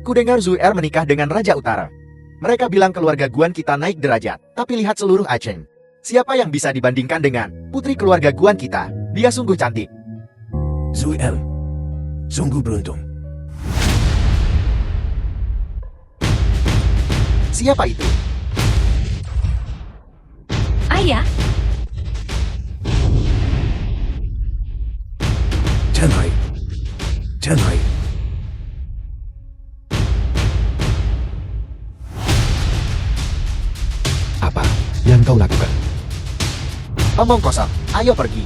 Kudengar Zuer menikah dengan Raja Utara. Mereka bilang keluarga Guan kita naik derajat, tapi lihat seluruh Aceh. Siapa yang bisa dibandingkan dengan putri keluarga Guan kita? Dia sungguh cantik. Zuel, sungguh beruntung. Siapa itu? Ayah, Tenhai. Tenhai. Apa yang kau lakukan? Omong kosong, ayo pergi.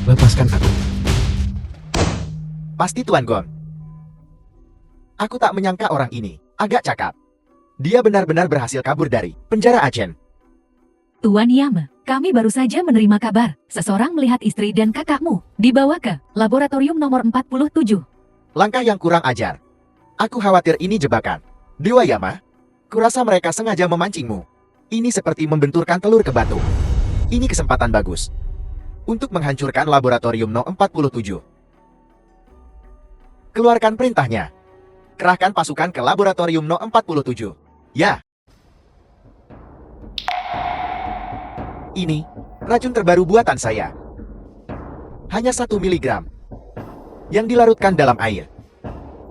Lepaskan aku. Pasti Tuan Gong. Aku tak menyangka orang ini agak cakap. Dia benar-benar berhasil kabur dari penjara Aceh. Tuan Yama, kami baru saja menerima kabar. Seseorang melihat istri dan kakakmu dibawa ke laboratorium nomor 47. Langkah yang kurang ajar. Aku khawatir ini jebakan. Dewa Yama, kurasa mereka sengaja memancingmu. Ini seperti membenturkan telur ke batu. Ini kesempatan bagus untuk menghancurkan laboratorium No 47. Keluarkan perintahnya. Kerahkan pasukan ke laboratorium No 47. Ya. Ini racun terbaru buatan saya. Hanya 1 miligram. Yang dilarutkan dalam air.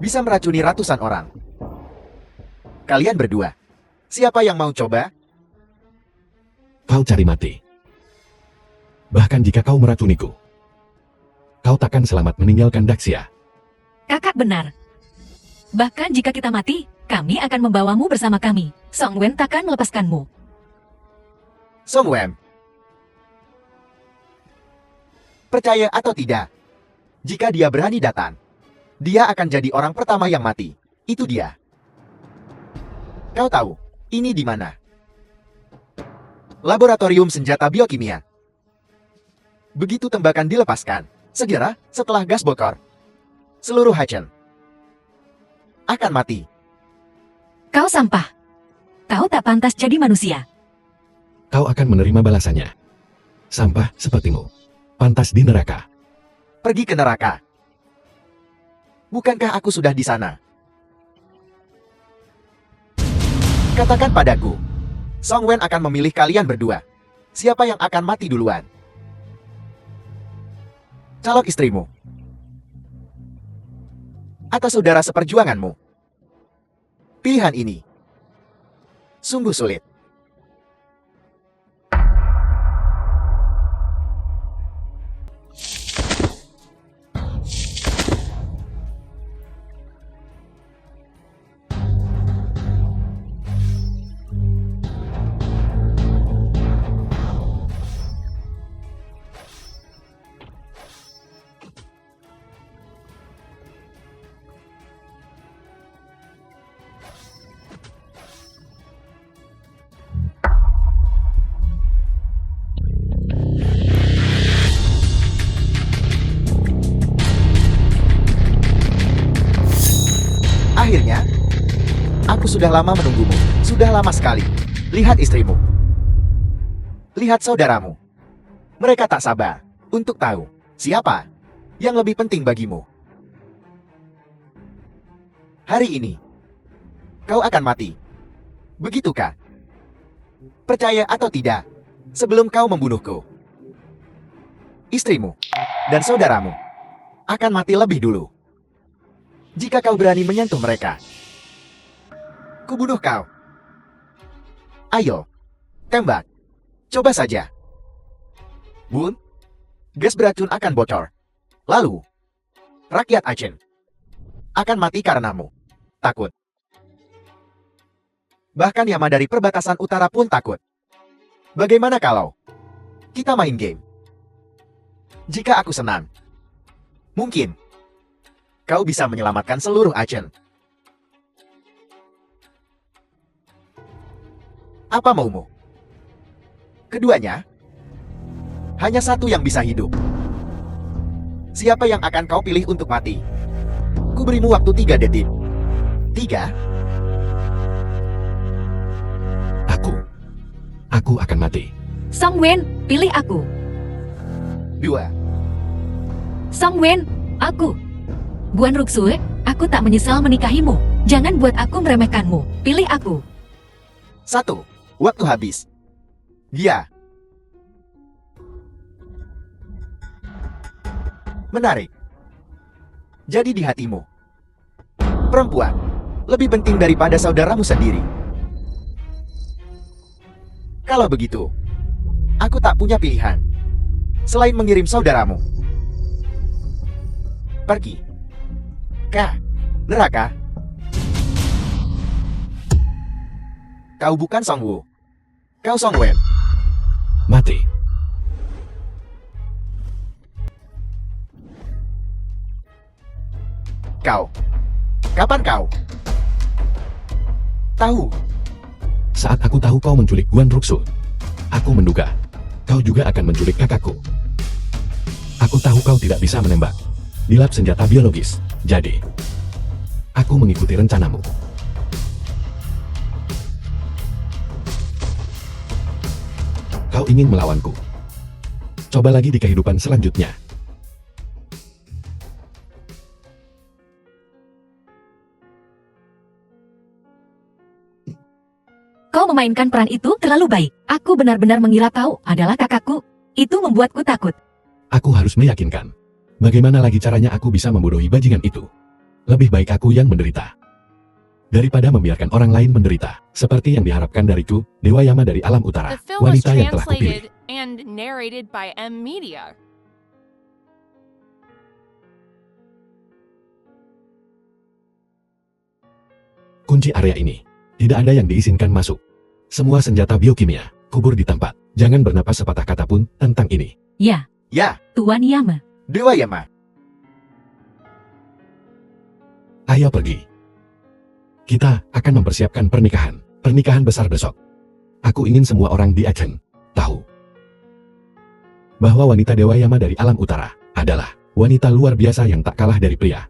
Bisa meracuni ratusan orang. Kalian berdua, siapa yang mau coba? Kau cari mati. Bahkan jika kau meracuniku, kau takkan selamat meninggalkan Daxia. Kakak benar. Bahkan jika kita mati, kami akan membawamu bersama kami. Song Wen takkan melepaskanmu. Song Wen. Percaya atau tidak, jika dia berani datang, dia akan jadi orang pertama yang mati. Itu dia. Kau tahu, ini di mana? Laboratorium senjata biokimia. Begitu tembakan dilepaskan, segera setelah gas bokor, seluruh Hachen akan mati. Kau sampah. Kau tak pantas jadi manusia. Kau akan menerima balasannya. Sampah sepertimu. Pantas di neraka. Pergi ke neraka. Bukankah aku sudah di sana? Katakan padaku, Song Wen akan memilih kalian berdua. Siapa yang akan mati duluan? Calon istrimu? Atau saudara seperjuanganmu? Pilihan ini sungguh sulit. Akhirnya, aku sudah lama menunggumu. Sudah lama sekali. Lihat istrimu. Lihat saudaramu. Mereka tak sabar untuk tahu siapa yang lebih penting bagimu. Hari ini, kau akan mati. Begitukah? Percaya atau tidak, sebelum kau membunuhku, istrimu dan saudaramu akan mati lebih dulu. Jika kau berani menyentuh mereka, kubunuh kau. Ayo, tembak. Coba saja. Bun, gas beracun akan bocor. Lalu, rakyat Aceh akan mati karenamu. Takut. Bahkan Yama dari perbatasan utara pun takut. Bagaimana kalau kita main game? Jika aku senang, mungkin kau bisa menyelamatkan seluruh Aachen. Apa maumu? Keduanya, hanya satu yang bisa hidup. Siapa yang akan kau pilih untuk mati? Kuberimu waktu 3 detik. 3, Aku akan mati. Song Wen, pilih aku. 2, Song Wen, aku. Guan Ruxue, aku tak menyesal menikahimu. Jangan buat aku meremehkanmu. Pilih aku. 1. Waktu habis. Dia. Menarik. Jadi di hatimu, perempuan lebih penting daripada saudaramu sendiri. Kalau begitu, aku tak punya pilihan selain mengirim saudaramu pergi ke neraka. Kau bukan Song Wu, kau Song Wen. Mati. Kau, kapan kau tahu? Saat aku tahu kau menculik Guan Ruxu, aku menduga kau juga akan menculik kakakku. Aku tahu kau tidak bisa menembak di lab senjata biologis, jadi aku mengikuti rencanamu. Kau ingin melawanku. Coba lagi di kehidupan selanjutnya. Kau memainkan peran itu terlalu baik. Aku benar-benar mengira kau adalah kakakku. Itu membuatku takut. Aku harus meyakinkan. Bagaimana lagi caranya aku bisa membodohi bajingan itu? Lebih baik aku yang menderita daripada membiarkan orang lain menderita. Seperti yang diharapkan dariku, Dewa Yama dari Alam Utara, The film was wanita yang telah kupilih. translated and narrated by M Media. Kunci area ini. Tidak ada yang diizinkan masuk. Semua senjata biokimia, kubur di tempat. Jangan bernapas sepatah kata pun tentang ini. Ya, Ya, Tuan Yama. Dewa Yama. Ayo pergi. Kita akan mempersiapkan pernikahan. Pernikahan besar besok. Aku ingin semua orang di Aachen tahu bahwa wanita Dewa Yama dari Alam Utara adalah wanita luar biasa yang tak kalah dari pria.